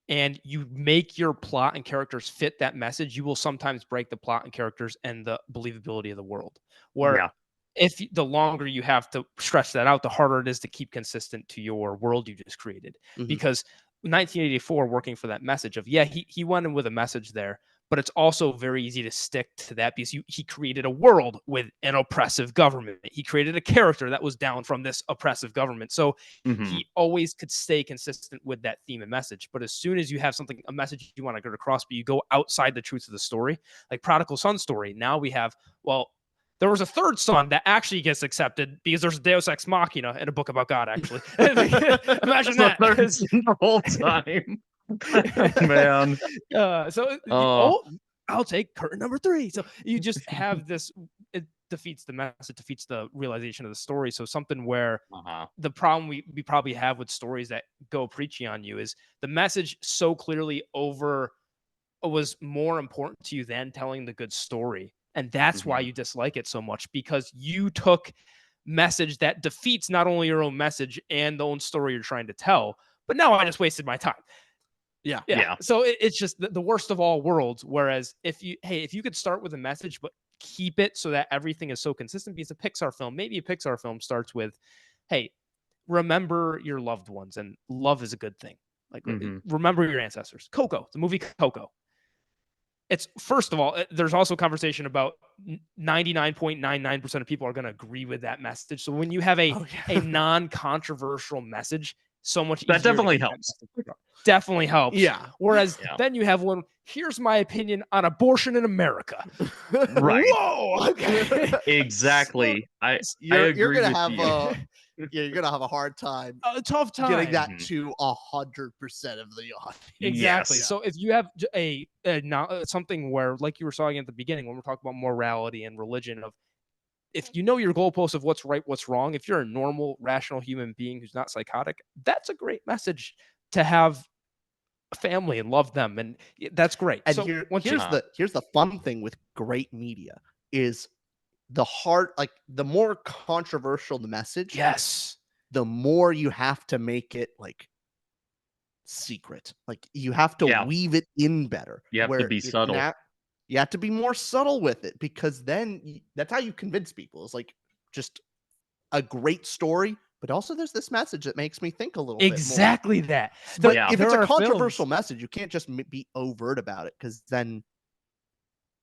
S3: and you make your plot and characters fit that message, you will sometimes break the plot and characters and the believability of the world. Where
S2: Yeah.
S3: if the longer you have to stretch that out, the harder it is to keep consistent to your world you just created.
S1: Mhm.
S3: Because 1984 working for that message of, he went in with a message there, but it's also very easy to stick to that because he created a world with an oppressive government. He created a character that was down from this oppressive government. So
S2: Mhm.
S3: he always could stay consistent with that theme and message. But as soon as you have a message you want to get across, but you go outside the truth of the story, like Prodigal Son story, now we have, there was a third son that actually gets accepted because there's a Deus Ex Machina in a book about God, actually. Imagine that.
S2: The whole time. Man.
S3: I'll take curtain number 3. So you just have this, it defeats the message, it defeats the realization of the story. So something where the problem we probably have with stories that go preachy on you is the message so clearly was more important to you than telling the good story. And that's why you dislike it so much, because you took message that defeats not only your own message and the own story you're trying to tell, but now I just wasted my time.
S2: Yeah.
S3: So it's just the worst of all worlds. Whereas if you could start with a message, but keep it so that everything is so consistent, because a Pixar film, maybe a Pixar film starts with, hey, remember your loved ones, and love is a good thing. Like, remember your ancestors. Coco, the movie Coco. It's, first of all, there's also conversation about 99.99% of people are going to agree with that message. So when you have a non-controversial message, so much easier.
S2: That definitely helps.
S3: Definitely helps.
S1: Yeah.
S3: Whereas then you have one, here's my opinion on abortion in America.
S2: Right.
S3: Whoa. Okay.
S2: Exactly. I
S1: You're
S2: agree
S1: gonna
S2: with
S1: have
S2: you.
S1: you're gonna have a hard time
S3: A tough time
S1: getting that to 100% of the audience.
S3: Exactly.
S2: Yes.
S3: So if you have something where, like you were talking at the beginning, when we're talking about morality and religion, of if you know your goalposts of what's right, what's wrong, if you're a normal, rational human being who's not psychotic, that's a great message to have a family and love them, and that's great.
S1: And
S3: so
S1: here's the fun thing with great media is the more controversial the message,
S3: yes,
S1: the more you have to make it like secret. Like you have to weave it in better.
S2: You have to be subtle.
S1: You have to be more subtle with it, because then that's how you convince people. It's like just a great story, but also there's this message that makes me think a little bit more.
S3: Exactly that.
S1: But if it's a controversial message, you can't just be overt about it, because then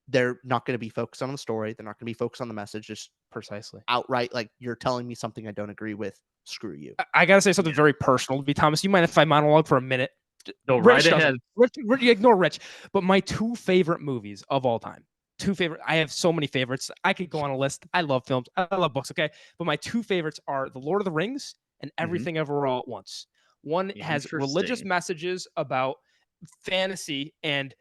S1: they're not going to be focused on the story. They're not going to be focused on the message. Just
S3: precisely
S1: outright, like, you're telling me something I don't agree with. Screw you.
S3: I got to say something very personal to be Thomas. You mind if I monologue for a minute?
S2: No, right ahead.
S3: Rich, ignore Rich. But my two favorite movies of all time. I have so many favorites. I could go on a list. I love films. I love books. Okay. But my two favorites are The Lord of the Rings and Everything Ever All at Once. One has religious messages about fantasy and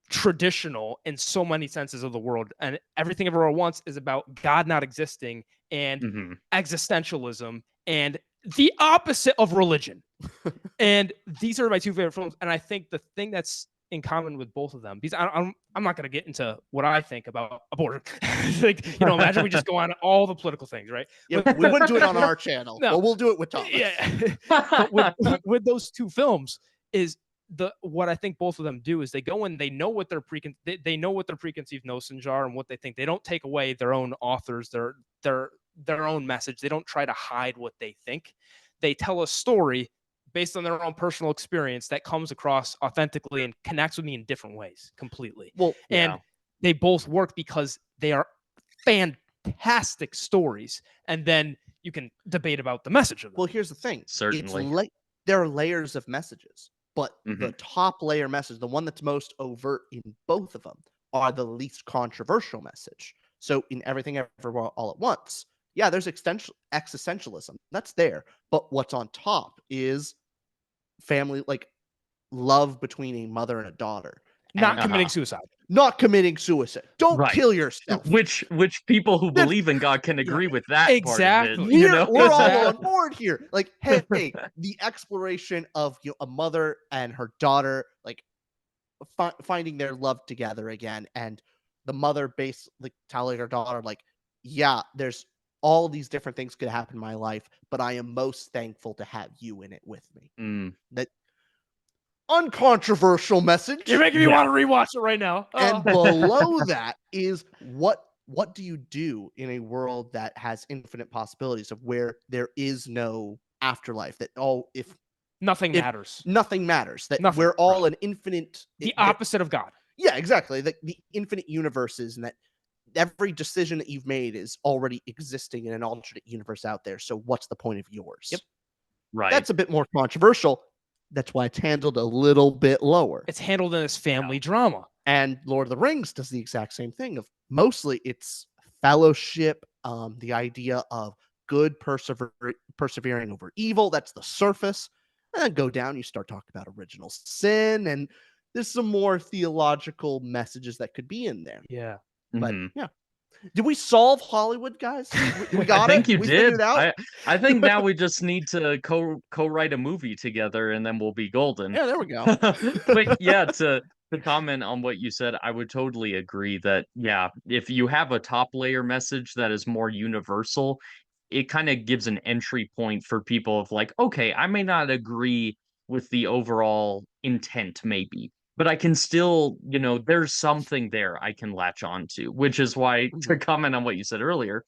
S3: traditional in so many senses of the world, and Everything Ever All at Once is about God not existing and existentialism and the opposite of religion. And these are my two favorite films, and I think the thing that's in common with both of them, because I'm not going to get into what I think about abortion. Like, imagine we just go on all the political things, right?
S1: Yeah, we wouldn't do it on our channel. No. But we'll do it with Thomas.
S3: Yeah. But with those two films is what I think both of them do is they go and they know what they know what their preconceived notions are and what they think. They don't take away their own authors, their own message. They don't try to hide what they think. They tell a story based on their own personal experience that comes across authentically and connects with me in different ways completely.
S1: Well,
S3: and they both work because they are fantastic stories. And then you can debate about the message of them.
S1: Well, here's the thing.
S2: Certainly.
S1: There are layers of messages, but the top layer message, the one that's most overt in both of them, are the least controversial message. So in Everything Everywhere All at Once, there's existentialism. That's there. But what's on top is family, like love between a mother and a daughter.
S3: Not committing suicide.
S1: Not committing suicide. Don't kill yourself.
S2: Which people who believe in God can agree with that
S3: exactly.
S2: part of it.
S1: We're all on board here. Like, hey, the exploration of a mother and her daughter, like finding their love together again, and the mother basically telling her daughter, like, there's all these different things could happen in my life, but I am most thankful to have you in it with me. That uncontroversial message.
S3: You're making me want to rewatch it right now.
S1: And below that is what do you do in a world that has infinite possibilities, of where there is no afterlife, that if
S3: nothing matters.
S1: Nothing matters. That we're all an infinite,
S3: the opposite of God.
S1: Yeah, exactly. The infinite universes, and that every decision that you've made is already existing in an alternate universe out there. So what's the point of yours?
S3: Yep.
S2: Right.
S1: That's a bit more controversial. That's why it's handled a little bit lower.
S3: It's handled in this family drama.
S1: And Lord of the Rings does the exact same thing. Of mostly it's fellowship, the idea of good persevering over evil. That's the surface. And then go down, you start talking about original sin, and there's some more theological messages that could be in there.
S3: Yeah.
S1: But did we solve Hollywood, guys? We got it.
S2: I think you did.
S1: It out?
S2: I think now we just need to co-write a movie together, and then we'll be golden.
S1: Yeah, there we go.
S2: But to comment on what you said, I would totally agree that if you have a top layer message that is more universal, it kind of gives an entry point for people of like, okay, I may not agree with the overall intent, maybe. But I can still, there's something there I can latch on to, which is why, to comment on what you said earlier,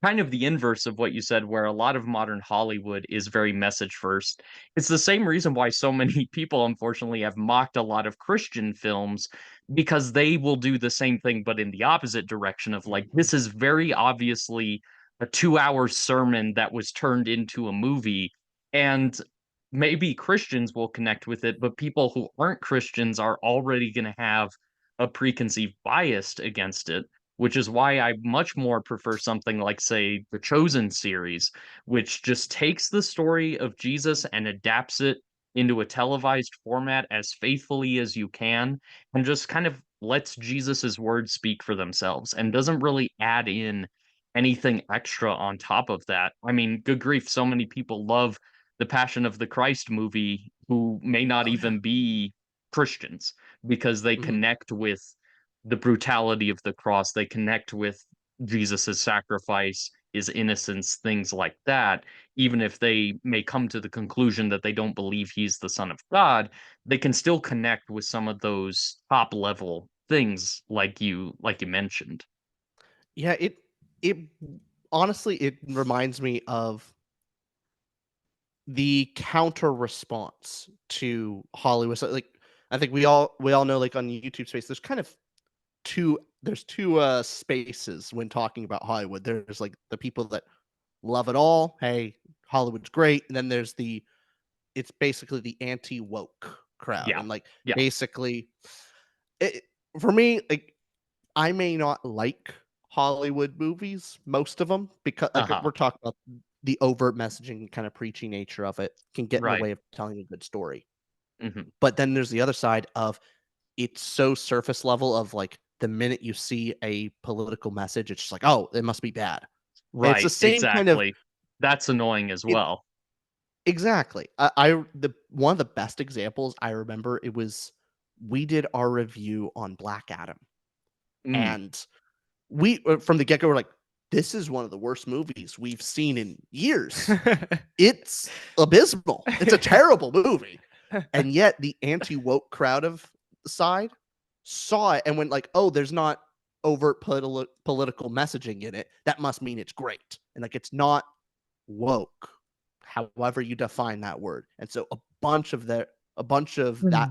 S2: kind of the inverse of what you said, where a lot of modern Hollywood is very message first. It's the same reason why so many people, unfortunately, have mocked a lot of Christian films, because they will do the same thing, but in the opposite direction of like, this is very obviously a 2-hour sermon that was turned into a movie. And maybe Christians will connect with it, but people who aren't Christians are already going to have a preconceived bias against it, which is why I much more prefer something like, say, the Chosen series, which just takes the story of Jesus and adapts it into a televised format as faithfully as you can, and just kind of lets Jesus's words speak for themselves and doesn't really add in anything extra on top of that. I mean, good grief, so many people love the Passion of the Christ movie who may not even be Christians, because they connect with the brutality of the cross. They connect with Jesus's sacrifice, his innocence, things like that. Even if they may come to the conclusion that they don't believe he's the Son of God, they can still connect with some of those top level things like you mentioned.
S1: Yeah, it honestly, it reminds me of the counter response to Hollywood. So, like, I think we all know, like, on the YouTube space, there's kind of two spaces when talking about Hollywood. There's like the people that love it all, hey, Hollywood's great, and then there's it's basically the anti-woke crowd. And like, basically, for me, like, I may not like Hollywood movies, most of them, because like, we're talking about the overt messaging, kind of preachy nature of it can get in the way of telling a good story. But then there's the other side of, it's so surface level of like, the minute you see a political message, it's just like, oh, it must be bad.
S2: Right.
S1: It's the same kind of.
S2: That's annoying as well.
S1: Exactly. One of the best examples I remember, we did our review on Black Adam, and we from the get-go were like, this is one of the worst movies we've seen in years. It's abysmal. It's a terrible movie. And yet the anti-woke crowd of side saw it and went like, oh, there's not overt political messaging in it. That must mean it's great. And like, it's not woke, however you define that word. And so a bunch of that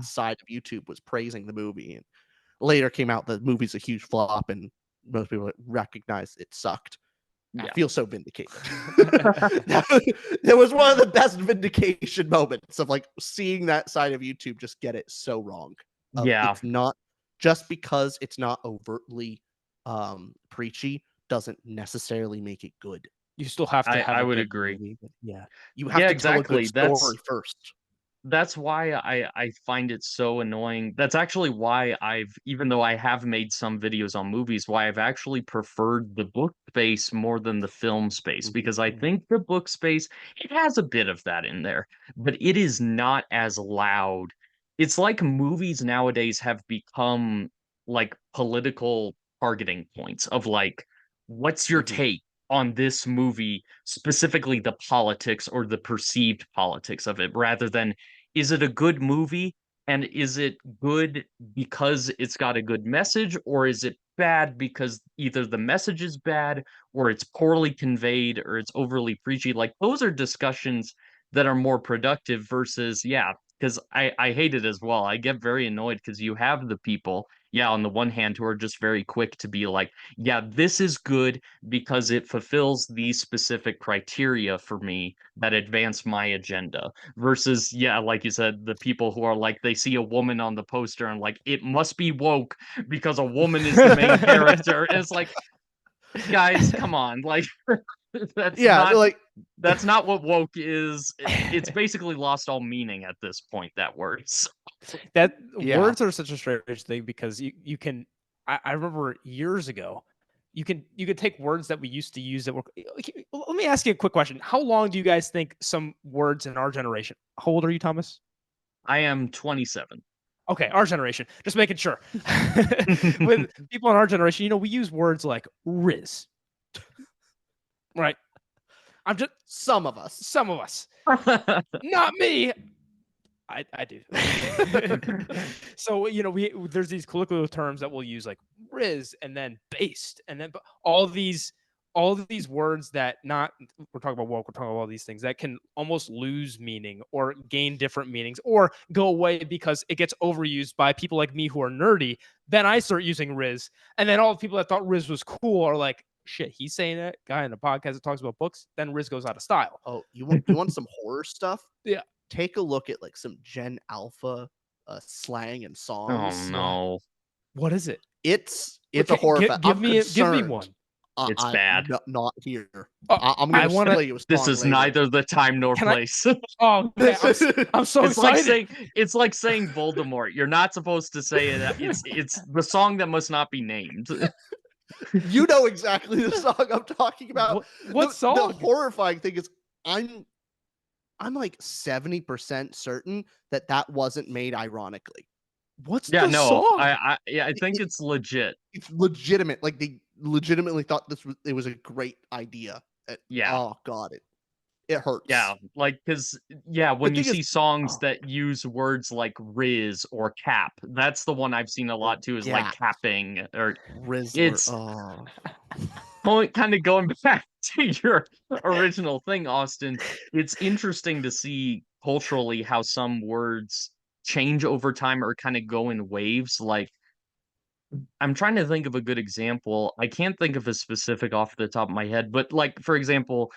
S1: side of YouTube was praising the movie, and later came out the movie's a huge flop and most people recognize it sucked. I feel so vindicated. That was one of the best vindication moments of like seeing that side of YouTube just get it so wrong. It's not just because it's not overtly preachy doesn't necessarily make it good.
S3: You still have to have
S2: I would agree.
S1: Movie, you have to tell a good story first.
S2: That's why I find it so annoying. That's actually why even though I have made some videos on movies, why I've actually preferred the book space more than the film space, because I think the book space, it has a bit of that in there, but it is not as loud. It's like movies nowadays have become like political targeting points of like, what's your take on this movie, specifically the politics or the perceived politics of it, rather than, is it a good movie? And is it good because it's got a good message, or is it bad because either the message is bad, or it's poorly conveyed, or it's overly preachy? Like, those are discussions that are more productive versus, because I hate it as well. I get very annoyed because you have the people, on the one hand, who are just very quick to be like, this is good because it fulfills these specific criteria for me that advance my agenda. Versus, like you said, the people who are like, they see a woman on the poster and like, it must be woke because a woman is the main character. And it's like, guys, come on. Like, that's not what woke is. It's basically lost all meaning at this point, that word. So.
S3: Words are such a strange thing, because you can, I remember years ago, you can take words that we used to use that were. Let me ask you a quick question. How long do you guys think some words in our generation? How old are you, Thomas?
S2: I am 27.
S3: Okay, our generation. Just making sure. With people in our generation, we use words like Riz. Right. I'm just
S1: some of us.
S3: Not me. I do. So there's these colloquial terms that we'll use like riz and then based and then all these words that we're talking about woke, we're talking about all these things that can almost lose meaning or gain different meanings or go away because it gets overused by people like me who are nerdy. Then I start using riz, and then all the people that thought riz was cool are like, shit, he's saying that guy in a podcast that talks about books. Then riz goes out of style.
S1: Oh, you want some horror stuff?
S3: Yeah.
S1: Take a look at like some Gen Alpha slang and songs.
S2: Oh no.
S3: What is it?
S1: It's a horror.
S3: Give me one.
S2: It's bad.
S1: Not here.
S3: Oh,
S1: I'm gonna play you a song
S2: This is
S1: later.
S2: neither the time nor place.
S3: Oh, okay. I'm so excited.
S2: It's like saying Voldemort. You're not supposed to say it. It's the song that must not be named.
S1: You know exactly the song I'm talking about.
S3: What song?
S1: The horrifying thing is, I'm like 70% certain that wasn't made ironically.
S3: What's the song?
S2: I think it's legit.
S1: It's legitimate. Like they legitimately thought it was a great idea.
S2: Yeah.
S1: Oh god, it hurts.
S2: Yeah, like because when you see songs that use words like riz or cap, that's the one I've seen a lot too. Is like capping or
S1: Rizzler.
S2: It's kind of going back to your original thing, Austin. It's interesting to see culturally how some words change over time or kind of go in waves. Like, I'm trying to think of a good example. I can't think of a specific off the top of my head, but like, for example,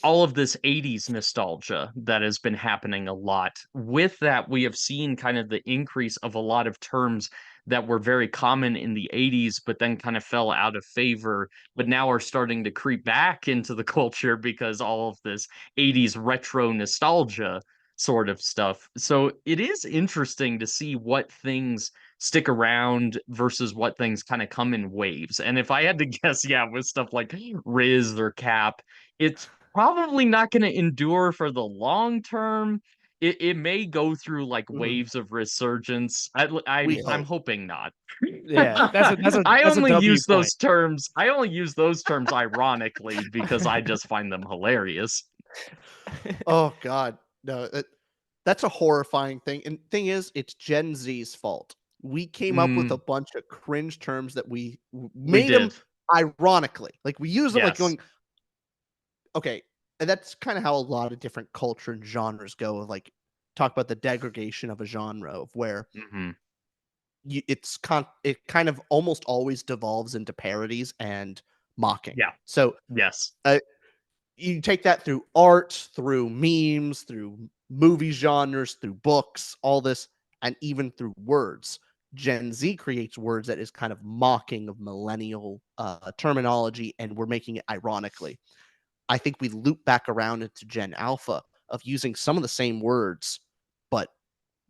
S2: all of this 80s nostalgia that has been happening a lot. With that, we have seen kind of the increase of a lot of terms that were very common in the 80s, but then kind of fell out of favor, but now are starting to creep back into the culture because all of this 80s retro nostalgia sort of stuff. So it is interesting to see what things stick around versus what things kind of come in waves. And if I had to guess, with stuff like Riz or Cap, it's probably not going to endure for the long term. It may go through like waves of resurgence. I'm hoping not.
S3: Yeah, that's
S2: I only use those terms ironically because I just find them hilarious.
S1: Oh god, no, that's a horrifying thing. And thing is, it's Gen Z's fault. We came up with a bunch of cringe terms that we made them ironically. Like we use them like going, okay. And that's kind of how a lot of different culture and genres go. Like talk about the degradation of a genre of where it kind of almost always devolves into parodies and mocking.
S2: Yeah.
S1: So you take that through art, through memes, through movie genres, through books, all this, and even through words. Gen Z creates words that is kind of mocking of millennial terminology, and we're making it ironically. I think we loop back around into Gen Alpha of using some of the same words, but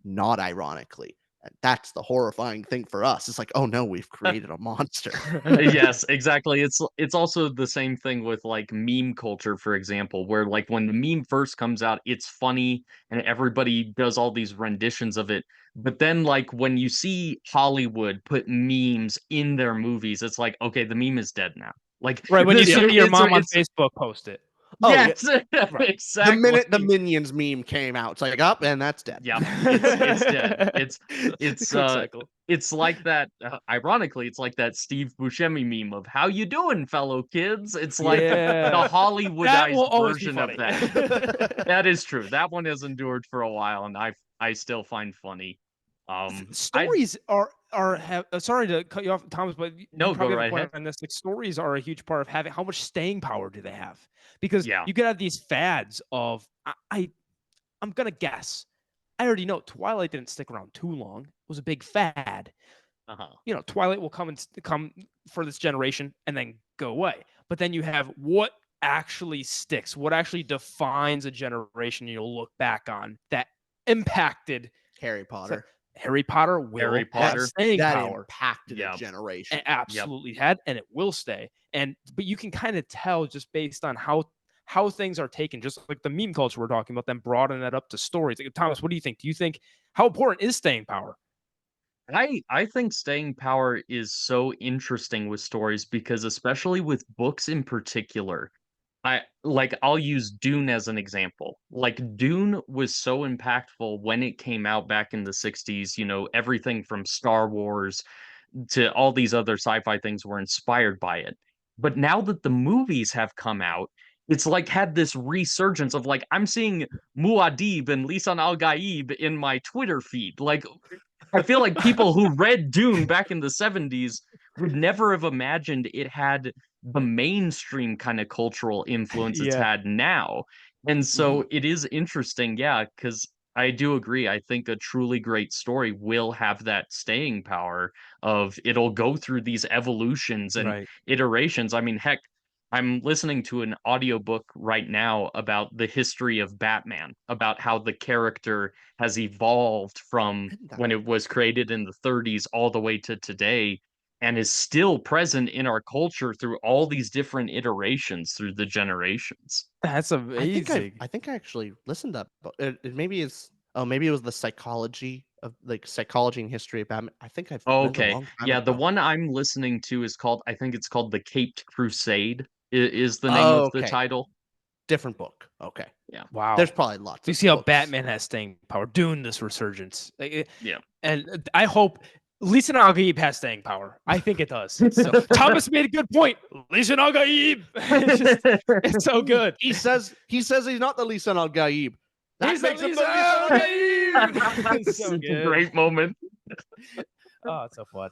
S1: not ironically. And that's the horrifying thing for us. It's like, oh no, we've created a monster.
S2: Yes, exactly. It's also the same thing with like meme culture, for example, where like when the meme first comes out, it's funny and everybody does all these renditions of it. But then like when you see Hollywood put memes in their movies, it's like, okay, the meme is dead now. Like
S3: right when you see your mom on Facebook post it.
S1: Oh,
S2: yes, right. Exactly.
S1: The minute the Minions meme came out, it's like, up, and that's dead.
S2: Yeah, it's dead. It's like that. Ironically, it's like that Steve Buscemi meme of "How you doing, fellow kids?" It's like the Hollywoodized version of that. That is true. That one has endured for a while, and I still find funny.
S3: Stories sorry to cut you off, Thomas, but
S2: no, go right ahead.
S3: On this, like, stories are a huge part of having. How much staying power do they have? Because you could have these fads of I'm gonna guess. I already know Twilight didn't stick around too long. It was a big fad. Twilight will come for this generation and then go away. But then you have what actually sticks, what actually defines a generation. You'll look back on that impacted
S1: Harry Potter.
S3: Harry Potter have staying power.
S1: Impacted a generation.
S3: It absolutely had, and it will stay. But you can kind of tell just based on how things are taken, just like the meme culture we're talking about, then broaden that up to stories. Like, Thomas, what do you think? Do you think how important is staying power?
S2: I think staying power is so interesting with stories because especially with books in particular, I'll use Dune as an example. Like Dune was so impactful when it came out back in the 60s, everything from Star Wars to all these other sci-fi things were inspired by it. But now that the movies have come out, it's like had this resurgence of like I'm seeing Muad'Dib and Lisan al-Gaib in my Twitter feed. Like I feel like people who read Dune back in the 70s would never have imagined it had the mainstream kind of cultural influence it's
S3: Yeah.
S2: had now. And so it is interesting, yeah, because I do agree. I think a truly great story will have that staying power of it'll go through these evolutions and
S3: Right.
S2: iterations. I mean, heck, I'm listening to an audiobook right now about the history of Batman, about how the character has evolved from when it was created in the 30s all the way to today and is still present in our culture through all these different iterations through the generations.
S3: That's amazing.
S1: I think I actually listened to that book. Maybe it was the psychology and history of Batman. I think I've read it a
S2: Okay.
S1: long time
S2: Yeah, the
S1: ago.
S2: one I'm listening to is called, I think it's called The Caped Crusade is the name
S1: Oh,
S2: of the
S1: okay.
S2: title.
S1: Different book. Okay.
S2: Yeah.
S3: Wow.
S1: There's probably lots
S3: You
S1: of
S3: see how
S1: books.
S3: Batman has staying power, doing this resurgence.
S2: Yeah.
S3: And I hope Lisan al-Gaib has staying power. I think it does. So Thomas made a good point. Lisan al-Gaib. It's so good.
S1: He says he's not the Lisan al-Gaib. That
S3: He's
S1: makes
S3: the
S1: him the
S3: Lisan
S1: Lisan
S3: al-Gaib. It's so
S2: Such a
S3: good.
S2: great moment.
S3: Oh, it's so fun.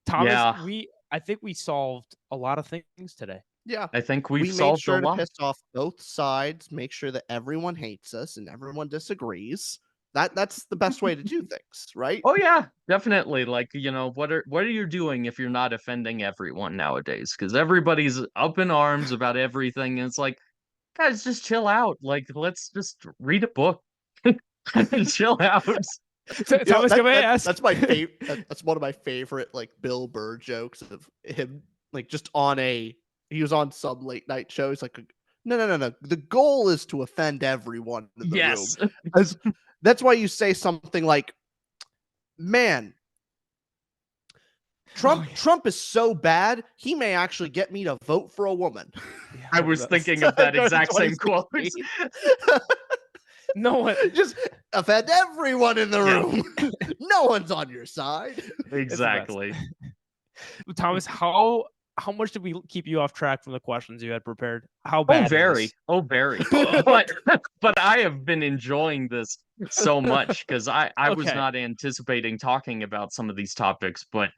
S1: Thomas,
S3: Thomas, I think we solved a lot of things today.
S1: Yeah.
S2: I think
S1: We
S2: we've
S1: made
S2: solved
S1: sure
S2: a
S1: to
S2: lot.
S1: piss off both sides, make sure that everyone hates us and everyone disagrees. That's the best way to do things, right?
S2: Oh yeah, definitely. Like, what are you doing if you're not offending everyone nowadays? Because everybody's up in arms about everything, and it's like, guys, just chill out. Like, let's just read a book and chill out.
S3: Thomas, can I ask?
S1: That's my favorite. That's one of my favorite like Bill Burr jokes of him, like just he was on some late night show. He's like, no. The goal is to offend everyone in the
S2: Yes.
S1: room. That's why you say something like, man, Trump is so bad, he may actually get me to vote for a woman.
S2: I was thinking of that exact same quote.
S3: No one
S1: Just offend everyone in the room. No one's on your side.
S2: Exactly.
S3: Thomas, how much did we keep you off track from the questions you had prepared? How bad?
S2: Oh, very. But I have been enjoying this so much because I was
S3: Okay.
S2: not anticipating talking about some of these topics, but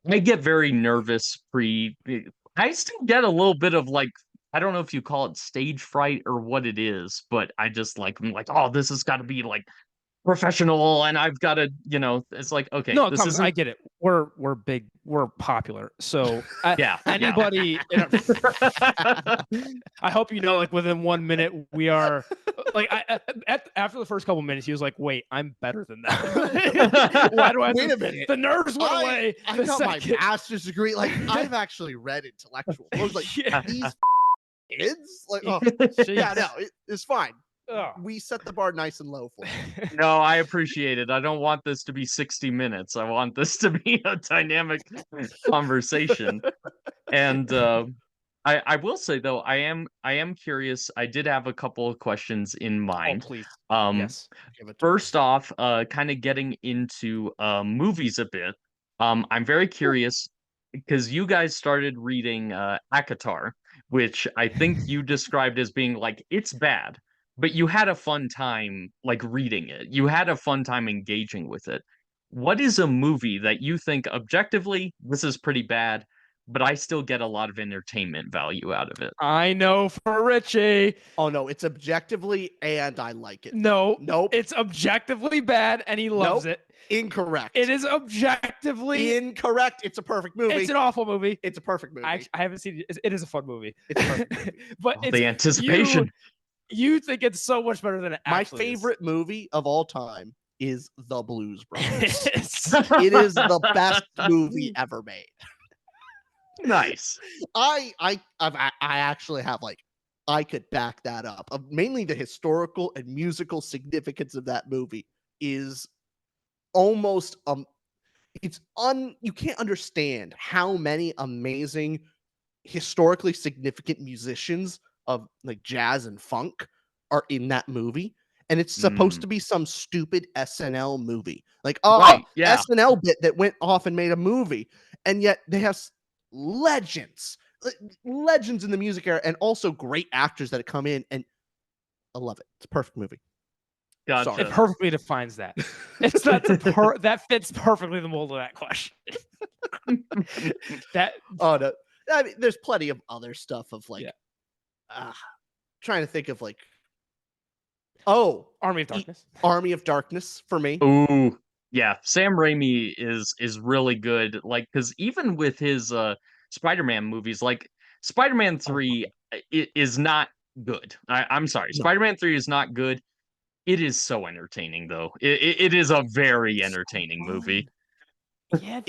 S2: I get very nervous I still get a little bit of like, I don't know if you call it stage fright or what it is, but I'm like, oh, this has got to be like professional and I've got to, it's like, okay,
S3: No,
S2: this
S3: Thomas,
S2: isn't.
S3: I get it. We're big, we're popular. So
S2: Yeah.
S3: anybody I hope you know, like within 1 minute we are like after the first couple minutes he was like, wait, I'm better than that. Why do I
S1: Wait a minute?
S3: The nerves went away.
S1: I got my master's degree. Like I've actually read intellectual books. Like these kids. Like yeah, no, it's fine. We set the bar nice and low for you.
S2: No, I appreciate it. I don't want this to be 60 minutes. I want this to be a dynamic conversation. And I will say though, I am curious. I did have a couple of questions in mind.
S3: Oh, please.
S2: Yes. First off, kind of getting into movies a bit. I'm very curious because you guys started reading ACOTAR, which I think you described as being like it's bad, but you had a fun time like reading it. You had a fun time engaging with it. What is a movie that you think objectively this is pretty bad, but I still get a lot of entertainment value out of it?
S3: I know for Richie.
S1: Oh no, it's objectively and I like it.
S3: Nope.
S1: It's
S3: objectively bad and he loves it.
S1: Incorrect.
S3: It is objectively
S1: incorrect. It's a perfect movie.
S3: It's an awful movie.
S1: It's a perfect movie.
S3: I haven't seen it. It is a fun movie.
S1: It's a perfect movie.
S3: But it's
S2: the anticipation.
S3: You think it's so much better than it actually
S1: My favorite movie of all time is The Blues Brothers.
S3: It
S1: is the best movie ever made.
S2: Nice.
S1: I actually have like I could back that up. Mainly the historical and musical significance of that movie is almost you can't understand how many amazing historically significant musicians of like jazz and funk are in that movie. And it's supposed to be some stupid SNL movie. Like,
S2: Right, yeah.
S1: SNL bit that went off and made a movie. And yet they have legends in the music era, and also great actors that come in, and I love it. It's a perfect movie.
S2: Gotcha.
S1: Sorry.
S3: It perfectly defines that. It's not that fits perfectly the mold of that question.
S1: No. I mean, there's plenty of other stuff of like, trying to think of like,
S3: Army of Darkness.
S1: Army of Darkness for me.
S2: Ooh, yeah. Sam Raimi is really good. Like, because even with his Spider-Man movies, like Spider-Man 3 is not good. I'm sorry,
S1: No.
S2: Spider-Man 3 is not good. It is so entertaining, though. It is a very entertaining movie.
S3: Yeah,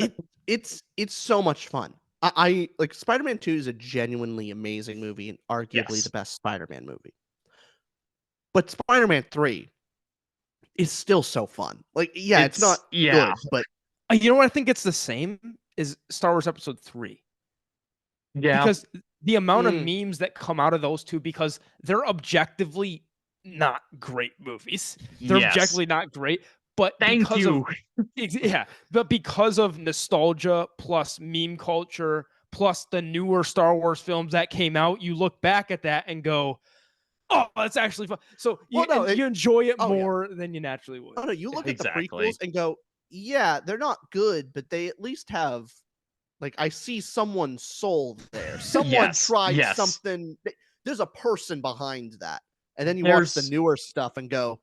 S1: it's so much fun. I like Spider-Man 2 is a genuinely amazing movie and arguably the best Spider-Man movie. But Spider-Man 3 is still so fun. Like, it's not good, but
S3: you know what I think it's the same is Star Wars Episode 3.
S2: Yeah.
S3: Because the amount of memes that come out of those two, because they're objectively not great movies. They're objectively not great. But but because of nostalgia plus meme culture plus the newer Star Wars films that came out, you look back at that and go, "Oh, that's actually fun." So you enjoy it more than you naturally would.
S1: Oh no, you look at the prequels and go, "Yeah, they're not good, but they at least have like I see someone's soul there. Someone tried something. There's a person behind that." And then you watch the newer stuff and go,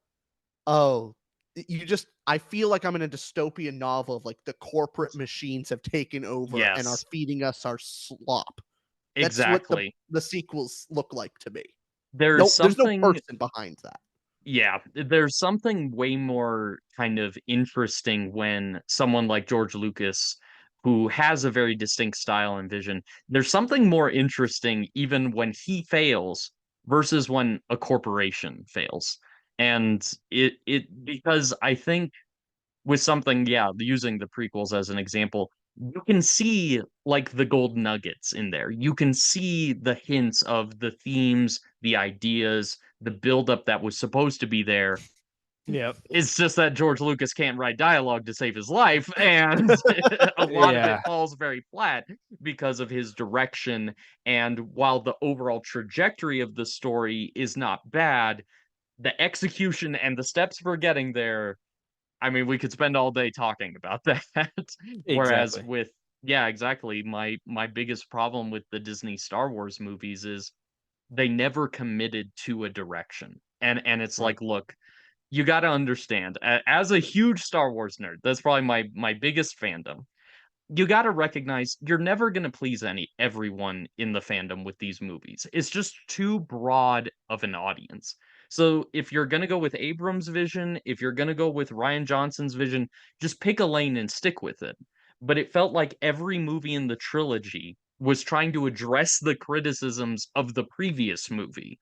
S1: "Oh." I feel like I'm in a dystopian novel of like the corporate machines have taken over and are feeding us our slop. That's what the sequels look like to me.
S2: There's
S1: no person behind that.
S2: Yeah, there's something way more kind of interesting when someone like George Lucas, who has a very distinct style and vision, there's something more interesting even when he fails versus when a corporation fails. And because I think with something, using the prequels as an example, you can see like the gold nuggets in there. You can see the hints of the themes, the ideas, the buildup that was supposed to be there.
S3: Yeah,
S2: it's just that George Lucas can't write dialogue to save his life, and a lot of it falls very flat because of his direction. And while the overall trajectory of the story is not bad, the execution and the steps for getting there, I mean, we could spend all day talking about that. Whereas with my biggest problem with the Disney Star Wars movies is they never committed to a direction. And it's like, look, you got to understand, as a huge Star Wars nerd, that's probably my biggest fandom. You got to recognize you're never going to please everyone in the fandom with these movies. It's just too broad of an audience. So if you're going to go with Abrams' vision, if you're going to go with Rian Johnson's vision, just pick a lane and stick with it. But it felt like every movie in the trilogy was trying to address the criticisms of the previous movie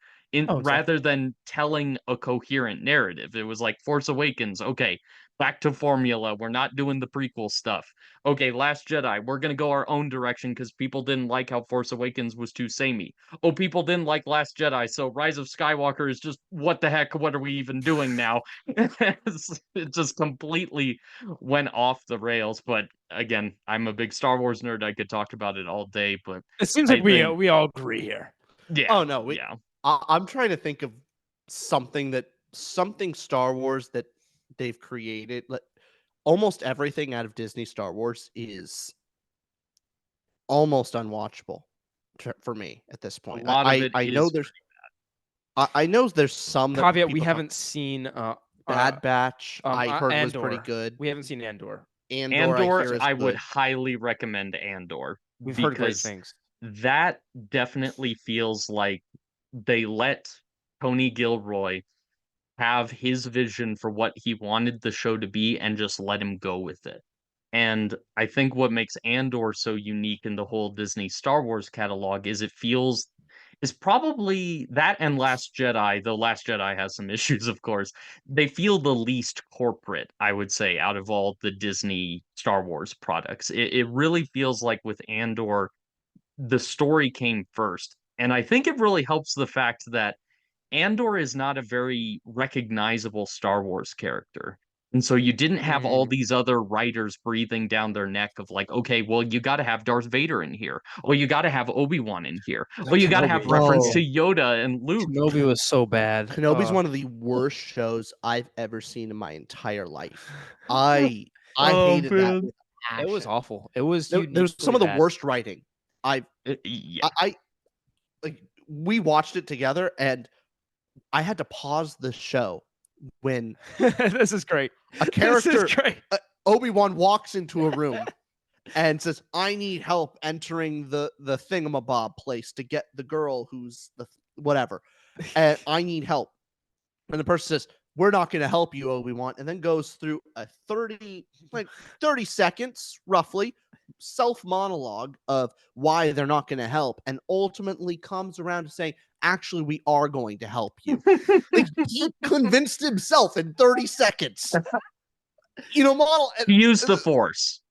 S2: rather than telling a coherent narrative. It was like Force Awakens, okay, back to formula. We're not doing the prequel stuff. Okay, Last Jedi, we're going to go our own direction because people didn't like how Force Awakens was too samey. Oh, people didn't like Last Jedi, so Rise of Skywalker is just, what the heck, what are we even doing now? It just completely went off the rails. But again, I'm a big Star Wars nerd. I could talk about it all day, but
S3: it seems like we all agree here.
S2: Yeah.
S1: Oh no, I'm trying to think of something Star Wars that they've created. Almost everything out of Disney Star Wars is almost unwatchable for me at this point. I know there's some
S3: caveat. We haven't seen
S1: Bad Batch. I heard
S3: Andor.
S1: was pretty good.
S3: We haven't seen Andor.
S2: Andor, I would highly recommend Andor.
S3: We've heard great things.
S2: That definitely feels like they let Tony Gilroy have his vision for what he wanted the show to be and just let him go with it. And I think what makes Andor so unique in the whole Disney Star Wars catalog is is probably that and Last Jedi, though Last Jedi has some issues, of course. They feel the least corporate, I would say, out of all the Disney Star Wars products. It really feels like with Andor, the story came first. And I think it really helps the fact that Andor is not a very recognizable Star Wars character. And so you didn't have all these other writers breathing down their neck of like, okay, well, you got to have Darth Vader in here. Or you got to have Obi-Wan in here. Or you got to have reference to Yoda and Luke.
S3: Kenobi was so bad.
S1: Kenobi's one of the worst shows I've ever seen in my entire life. I hated that with passion.
S3: It was awful. It was
S1: there was some of the
S3: bad.
S1: worst writing.
S2: Yeah.
S1: I like we watched it together and I had to pause the show when
S3: this is great.
S1: A character,
S3: This is great.
S1: Obi-Wan walks into a room and says, "I need help entering the thingamabob place to get the girl who's the whatever, and I need help." And the person says, "We're not going to help you, Obi-Wan," and then goes through a 30 seconds roughly self monologue of why they're not going to help, and ultimately comes around to saying, "Actually, we are going to help you." Like, he convinced himself in 30 seconds. He
S2: used the Force.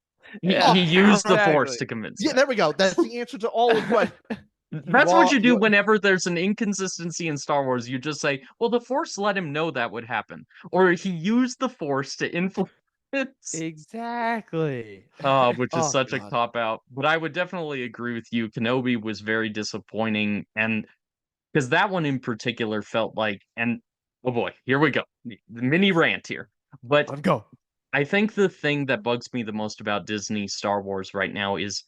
S2: He used the Force to convince.
S1: Yeah, there we go. That's the answer to all of the questions.
S2: That's what you do whenever there's an inconsistency in Star Wars. You just say, well, the Force let him know that would happen. Or he used the Force to influence.
S3: Exactly.
S2: Which is such a cop-out. But I would definitely agree with you. Kenobi was very disappointing. And because that one in particular felt like, and oh boy, here we go. The mini rant here. But
S3: Let's go.
S2: I think the thing that bugs me the most about Disney Star Wars right now is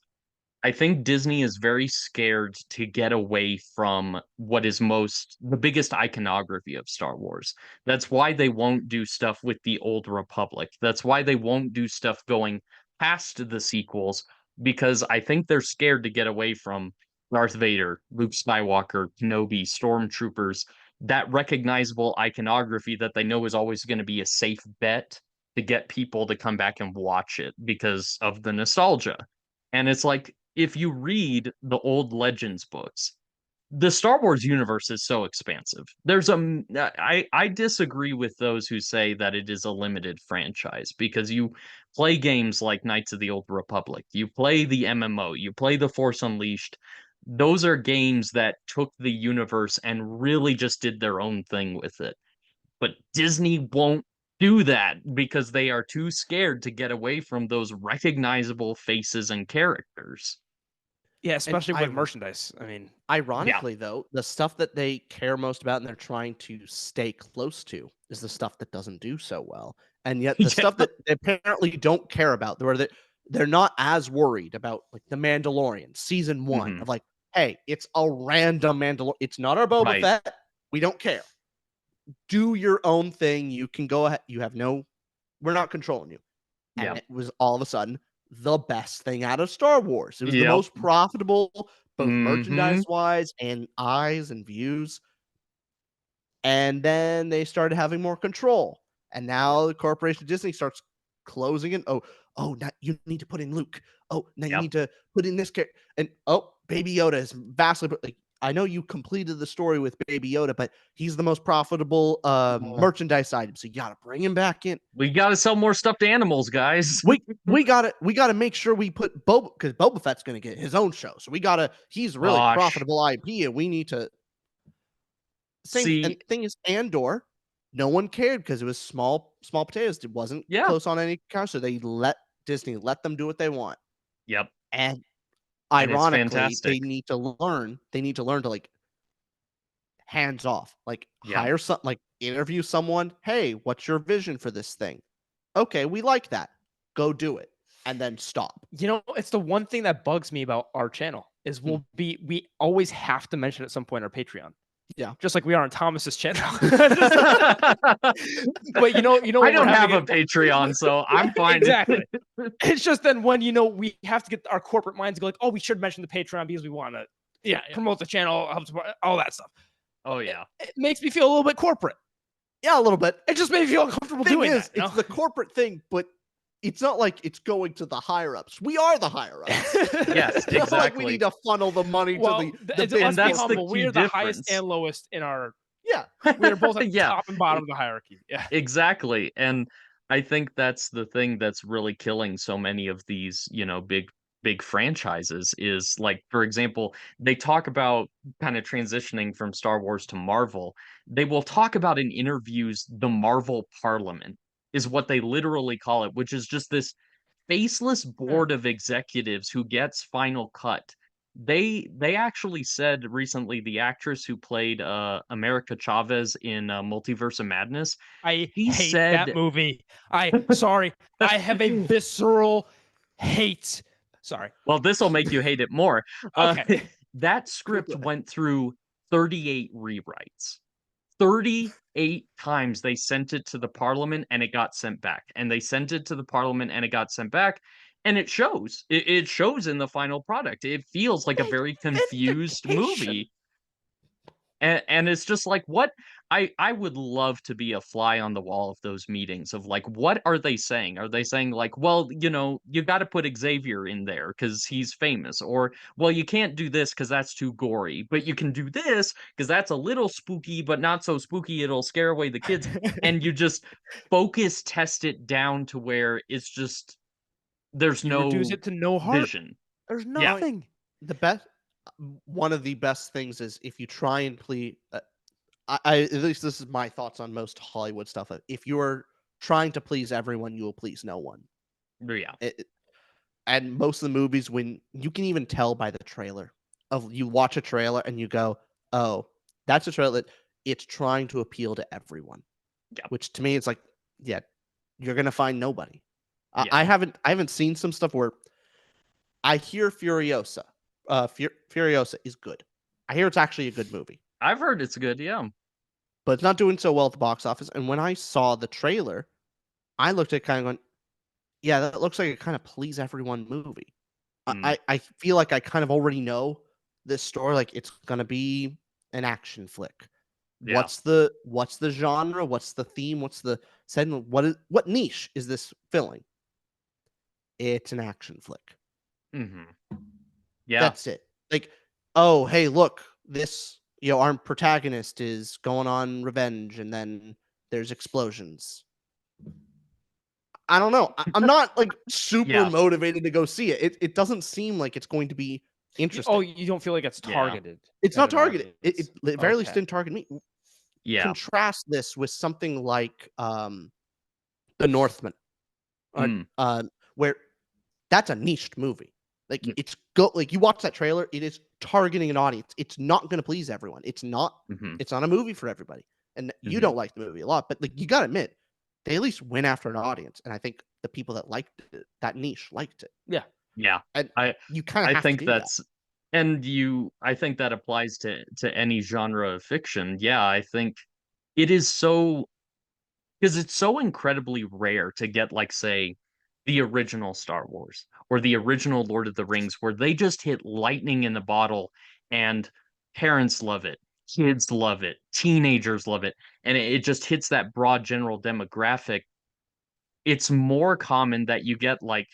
S2: I think Disney is very scared to get away from what is the biggest iconography of Star Wars. That's why they won't do stuff with the Old Republic. That's why they won't do stuff going past the sequels, because I think they're scared to get away from Darth Vader, Luke Skywalker, Kenobi, Stormtroopers, that recognizable iconography that they know is always going to be a safe bet to get people to come back and watch it because of the nostalgia. And it's like, if you read the old Legends books, the Star Wars universe is so expansive. I disagree with those who say that it is a limited franchise, because you play games like Knights of the Old Republic, you play the MMO, you play The Force Unleashed. Those are games that took the universe and really just did their own thing with it. But Disney won't do that because they are too scared to get away from those recognizable faces and characters.
S3: Yeah, especially with merchandise. I mean,
S1: ironically, though, the stuff that they care most about and they're trying to stay close to is the stuff that doesn't do so well. And yet the stuff that they apparently don't care about, they're not as worried about, like The Mandalorian season 1 of like, hey, it's a random Mandalorian. It's not our Boba Fett. We don't care. Do your own thing. You can go ahead. We're not controlling you. And it was all of a sudden the best thing out of Star Wars. It was the most profitable, both merchandise-wise and eyes and views. And then they started having more control. And now the corporation Disney starts closing in. Oh, now you need to put in Luke. Oh, now you need to put in this character. And Baby Yoda is vastly, like, I know you completed the story with Baby Yoda, but he's the most profitable merchandise item, so you got to bring him back in.
S2: We got to sell more stuffed animals, guys.
S1: we got to make sure we put Boba, because Boba Fett's going to get his own show, so he's really profitable IP, and we need to. And the thing is, Andor, no one cared because it was small potatoes. It wasn't close on any count, so they let Disney let them do what they want.
S2: Yep.
S1: And ironically, they need to learn to, like, hands off, like hire interview someone. Hey, what's your vision for this thing? Okay, we like that. Go do it. And then stop.
S3: It's the one thing that bugs me about our channel is we always have to mention at some point our Patreon.
S1: Yeah.
S3: Just like we are on Thomas's channel. But I
S2: don't have a Patreon, so I'm fine.
S3: Exactly. It's just then when we have to get our corporate minds to go like, oh, we should mention the Patreon because we want to promote the channel, all that stuff.
S2: Oh yeah.
S3: It makes me feel a little bit corporate.
S1: Yeah, a little bit.
S3: It just made me feel uncomfortable doing that.
S1: It's the corporate thing, but it's not like it's going to the higher ups. We are the higher ups.
S2: Yes, exactly.
S1: It's not like we need to funnel the money to the
S3: and that's the key We're the highest and lowest in our. Yeah, we're both at the top and bottom of the hierarchy. Yeah,
S2: exactly. And I think that's the thing that's really killing so many of these, big big franchises is like, for example, they talk about kind of transitioning from Star Wars to Marvel. They will talk about in interviews the Marvel Parliament is what they literally call it, which is just this faceless board of executives who gets final cut. They actually said recently the actress who played America Chavez in Multiverse of Madness,
S3: I
S2: he
S3: hate that
S2: said
S3: movie. Sorry, I have a visceral hate. Sorry.
S2: well, this will make you hate it more.
S3: Okay.
S2: That script went through 38 rewrites. 38 times they sent it to the parliament and it got sent back. And they sent it to the parliament and it got sent back. And it shows. It shows in the final product. It feels like a very confused movie. And it's just like, what I would love to be a fly on the wall of those meetings of like, what are they saying? Are they saying like, well, you know, you got to put Xavier in there because he's famous, or well, you can't do this because that's too gory, but you can do this because that's a little spooky, but not so spooky it'll scare away the kids, and you just focus test it down to where it's just there's
S3: You
S2: no
S3: reduce it to no heart.
S2: vision.
S3: There's
S2: Yeah.
S3: nothing.
S1: The best, one of the best things is if you try and please. I at least this is my thoughts on most Hollywood stuff. If you are trying to please everyone, you will please no one.
S2: Yeah.
S1: And most of the movies, when you can even tell by the trailer, of you watch a trailer and you go, "Oh, that's a trailer. It's trying to appeal to everyone."
S2: Yeah.
S1: Which to me, it's like, yeah, you're gonna find nobody.
S2: Yeah.
S1: I haven't seen some stuff where I hear Furiosa. Furiosa is good. I hear it's actually a good movie,
S2: I've heard it's good, yeah.
S1: but it's not doing so well at the box office. And when I saw the trailer, I looked at it kind of going, yeah, that looks like a kind of please everyone movie. I feel like I kind of already know this story. Like it's gonna be an action flick.
S2: Yeah.
S1: What's the genre? What's the theme? What's the setting? What niche is this filling? It's an action flick.
S2: Yeah.
S1: That's it. Like, oh, hey, look, this, our protagonist is going on revenge, and then there's explosions. I don't know. I'm not like super
S2: Yeah.
S1: motivated to go see it. It doesn't seem like it's going to be interesting.
S3: Oh, you don't feel like it's
S2: Yeah.
S3: targeted.
S1: It's
S3: at
S1: not
S3: an
S1: targeted.
S3: audience.
S1: It very least
S3: Okay.
S1: didn't target me.
S2: Yeah.
S1: Contrast this with something like The Northman, where that's a niched movie. Like like you watch that trailer, it is targeting an audience. It's not going to please everyone. It's not a movie for everybody. And you don't like the movie a lot, but like you got to admit, they at least went after an audience, and I think the people that liked it, that niche liked it.
S3: Yeah.
S2: Yeah.
S1: And
S2: I
S1: you kind of have
S2: think
S1: to do
S2: that's I think that applies to any genre of fiction. Yeah, I think it is so because it's so incredibly rare to get like say the original Star Wars or the original Lord of the Rings where they just hit lightning in the bottle and parents love it, kids love it, teenagers love it, and it just hits that broad general demographic. It's more common that you get like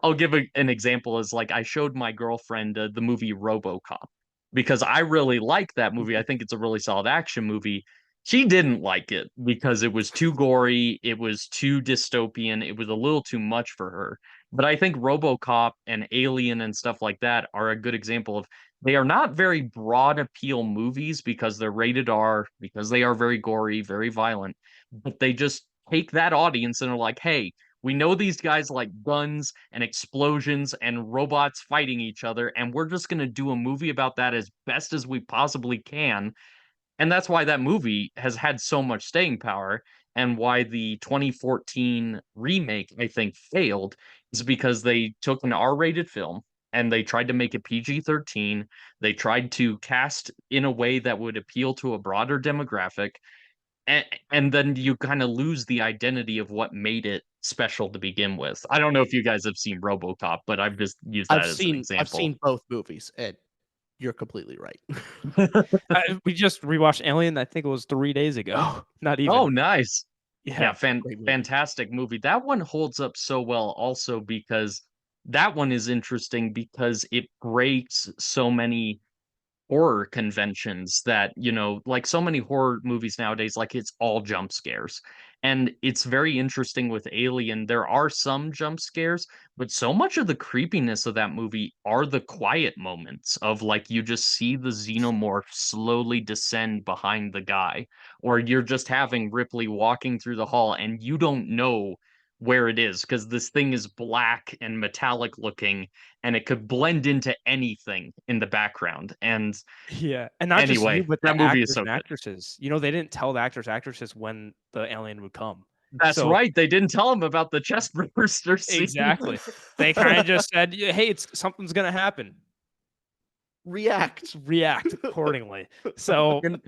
S2: I'll give an example is like I showed my girlfriend the movie RoboCop because I really like that movie. I think it's a really solid action movie. She didn't like it because it was too gory, it was too dystopian, it was a little too much for her. But I think RoboCop and Alien and stuff like that are a good example of they are not very broad appeal movies because they're rated R, because they are very gory, very violent, but they just take that audience and are like, hey, we know these guys like guns and explosions and robots fighting each other, and we're just going to do a movie about that as best as we possibly can. And that's why that movie has had so much staying power and why the 2014 remake, I think, failed is because they took an R-rated film and they tried to make it PG-13. They tried to cast in a way that would appeal to a broader demographic and then you kind of lose the identity of what made it special to begin with. I don't know if you guys have seen RoboCop, but I've just used that as an example.
S1: I've seen both movies, and you're completely right.
S3: We just rewatched Alien. I think it was 3 days ago. Not even.
S2: Oh, nice. Yeah,
S1: movie.
S2: fantastic movie. That one holds up so well also because that one is interesting because it breaks so many horror conventions that, you know, like so many horror movies nowadays, like it's all jump scares. And it's very interesting with Alien. There are some jump scares, but so much of the creepiness of that movie are the quiet moments of like you just see the xenomorph slowly descend behind the guy, or you're just having Ripley walking through the hall and you don't know where it is because this thing is black and metallic looking and it could blend into anything in the background. And
S3: Yeah, and not just you,
S2: anyway,
S3: but
S2: that
S3: the
S2: movie is
S3: actors
S2: so
S3: and
S2: good.
S3: actresses. You know, they didn't tell the actors, actresses when the alien would come.
S2: That's
S3: So
S2: right. They didn't tell him about the chest burster scene.
S3: exactly, they kind of just said, "Yeah, "Hey, it's something's gonna happen.
S1: React.
S3: React accordingly." So
S2: And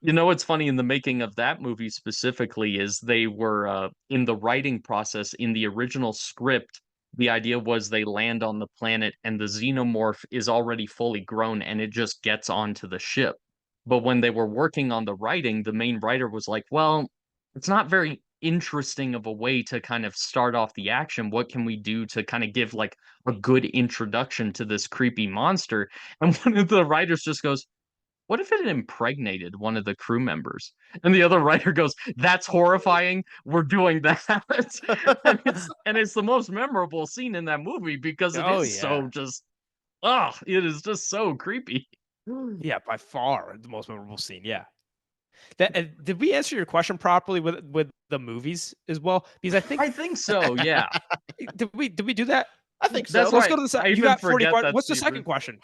S2: you know what's funny in the making of that movie specifically is they were in the writing process in the original script. The idea was they land on the planet and the xenomorph is already fully grown and it just gets onto the ship. But when they were working on the writing, the main writer was like, well, it's not very interesting of a way to kind of start off the action. What can we do to kind of give like a good introduction to this creepy monster? And one of the writers just goes, what if it impregnated one of the crew members? And the other writer goes, that's horrifying. We're doing that. and it's the most memorable scene in that movie because it
S3: oh
S2: is
S3: yeah,
S2: so just it is just so creepy.
S3: yeah, by far the most memorable scene. Yeah. That did we answer your question properly with the movies as well? Because I think
S2: I think so, yeah.
S3: did we do that?
S1: I think so.
S2: That's
S3: Let's
S2: right.
S3: go to the
S2: I
S3: second. You
S2: even
S3: got 40
S2: forget
S3: questions.
S2: that's
S3: What's the
S2: the
S3: second question?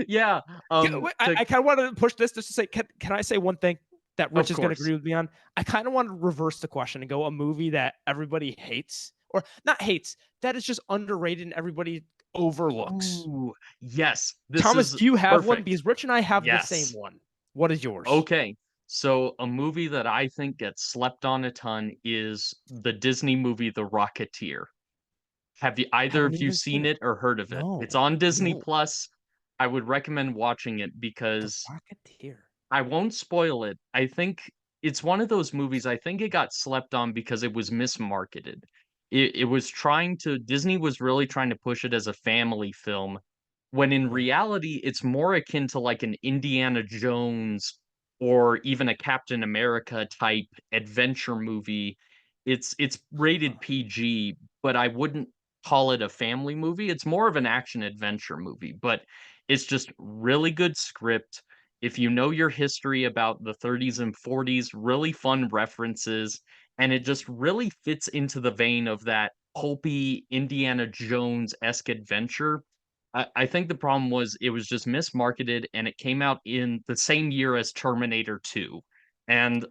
S2: yeah.
S3: I kind of wanted to push this just to say, can I say one thing that Rich
S2: Of
S3: is going to
S2: course.
S3: agree with me on? I kind of want to reverse the question and go a movie that everybody hates, or not hates, that is just underrated and everybody overlooks.
S2: Ooh, yes. This
S3: Thomas,
S2: is
S3: do you have one?
S2: perfect.
S3: Because Rich and I have the same
S2: Yes.
S3: one. What is yours?
S2: Okay. So a movie that I think gets slept on a ton is the Disney movie The Rocketeer. Have you either
S3: Haven't
S2: of you
S3: even seen
S2: seen
S3: it.
S2: it or heard of it?
S3: No,
S2: It's on Disney
S1: No.
S2: Plus. I would recommend watching it
S3: The
S2: because
S3: Rocketeer.
S2: I won't spoil it. I think it's one of those movies, I think it got slept on because it was mismarketed. It was trying to Disney was really trying to push it as a family film, when in
S3: Right.
S2: reality, it's more akin to like an Indiana Jones or even a Captain America type adventure movie. It's rated PG, but I wouldn't call it a family movie. It's more of an action adventure movie, but it's just really good script. If you know your history about the 30s and 40s, really fun references, and it just really fits into the vein of that pulpy Indiana Jones-esque adventure. I think the problem was it was just mismarketed and it came out in the same year as Terminator 2. And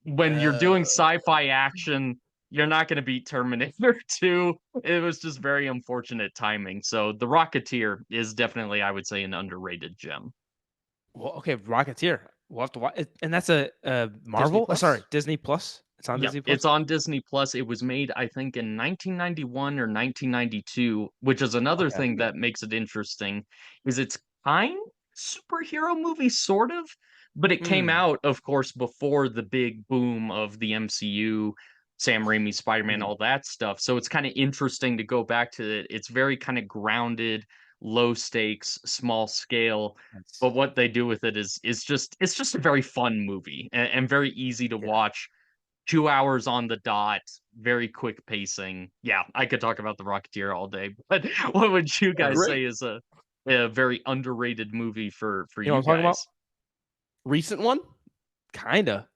S2: when you're doing sci-fi action, you're not going to beat Terminator 2. It was just very unfortunate timing. So The Rocketeer is definitely, I would say, an underrated gem.
S3: Well, okay, Rocketeer. We'll have to watch it, and that's a
S1: Disney
S3: Marvel. Oh,
S1: Plus?
S3: sorry, Disney Plus. It's on
S2: Yep,
S3: Disney Plus.
S2: it's on Disney Plus. It was made, I think, in 1991 or 1992, which is another
S3: Okay.
S2: thing that makes it interesting, is it's kind of superhero movie, sort of, but it came
S3: Mm,
S2: out, of course, before the big boom of the MCU, Sam Raimi, Spider-Man,
S1: Mhm.
S2: all that stuff. So it's kind of interesting to go back to it. It's very kind of grounded, low stakes, small scale.
S3: that's
S2: But what they do with it is just it's just a very fun movie and very easy to
S3: yeah.
S2: watch. 2 hours on the dot, very quick pacing. Yeah, I could talk about The Rocketeer all day, but what would you guys
S1: Great.
S2: say is a very underrated movie for
S3: You know what
S2: you
S3: I'm talking about?
S2: guys?
S1: Recent one,
S3: Kinda.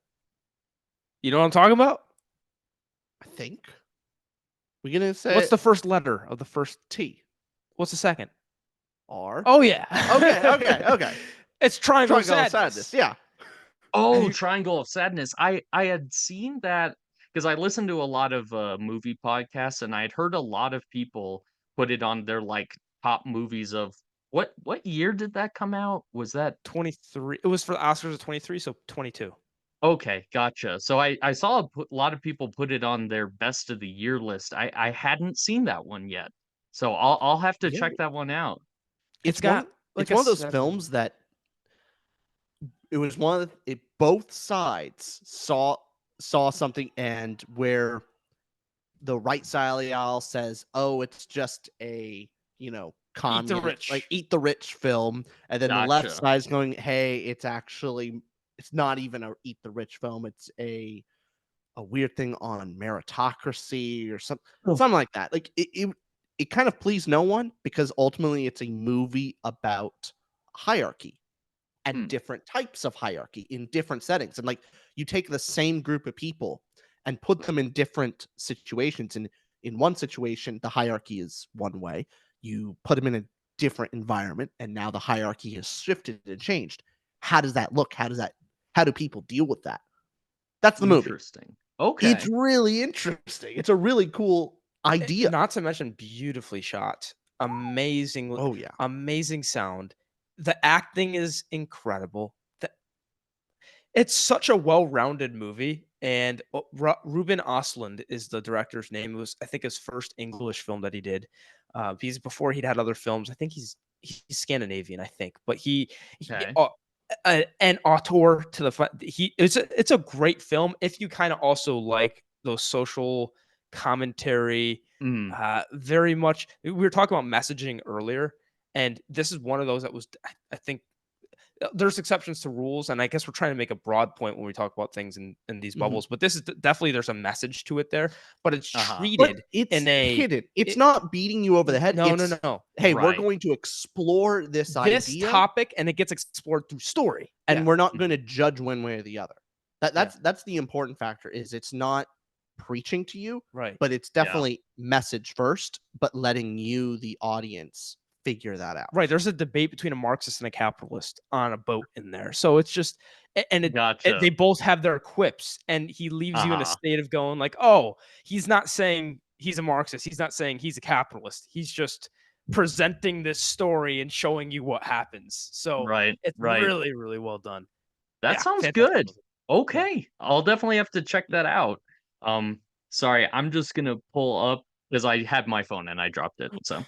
S3: You know what I'm talking about?
S1: I think. We're gonna say
S3: What's the first letter of the first?
S1: T
S3: What's the second?
S1: R.
S3: Oh yeah.
S1: Okay.
S3: It's Triangle of
S1: Triangle of
S3: Sadness.
S1: Sadness. Yeah.
S2: Oh,
S3: You-
S2: Triangle of Sadness. I had seen that because I listened to a lot of movie podcasts and I had heard a lot of people put it on their like top movies of what year did that come out? Was that
S3: 23. It was for the Oscars of 23, so 22.
S2: Okay, gotcha. So I saw lot of people put it on their best of the year list. I hadn't seen that one yet. So I'll have to
S1: Yeah.
S2: check that one out.
S3: It's
S1: It's one.
S3: got
S1: It's
S3: like a
S1: one of those
S3: 7.
S1: films that it was one of it. Both sides saw something, and where the right side of the aisle says, "Oh, it's just a communist,
S3: rich.
S1: like eat the rich film, and then the left
S2: Gotcha.
S1: side's going, hey, it's not even a eat the rich film, it's a weird thing on meritocracy or something like that. Like it kind of pleased no one, because ultimately it's a movie about hierarchy and different types of hierarchy in different settings. And like, you take the same group of people and put them in different situations. And in one situation, the hierarchy is one way. You put them in a different environment, and now the hierarchy has shifted and changed. How does that look? How do people deal with that? That's the movie.
S2: Interesting. Okay.
S1: It's really interesting. It's a really cool idea.
S3: Not to mention beautifully shot. Amazing.
S1: Oh yeah.
S3: Amazing sound. The acting is incredible. It's such a well-rounded movie. And Ruben Östlund is the director's name. It was, I think, his first English film that he did. Before he'd had other films. I think he's Scandinavian, I think. But an auteur to the it's a great film if you kind of also like those social commentary. Very much. We were talking about messaging earlier, and this is one of those that was, I think, there's exceptions to rules, and I guess we're trying to make a broad point when we talk about things in these bubbles. But this is definitely, there's a message to it there, but it's treated
S1: but it's hidden. It's not beating you over the head.
S3: No.
S1: Hey, we're going to explore this idea,
S3: topic, and it gets explored through story,
S1: and we're not going to judge one way or the other. That's the important factor. Is it's not preaching to you,
S3: right?
S1: But it's definitely message first, but letting you, the audience, figure that out.
S3: Right. There's a debate between a Marxist and a capitalist on a boat in there. So it's just, and they both have their quips, and he leaves you in a state of going like, oh, he's not saying he's a Marxist. He's not saying he's a capitalist. He's just presenting this story and showing you what happens. So it's really, really well done.
S2: That sounds good. Okay. I'll definitely have to check that out. Sorry, I'm just going to pull up, because I had my phone and I dropped it. So,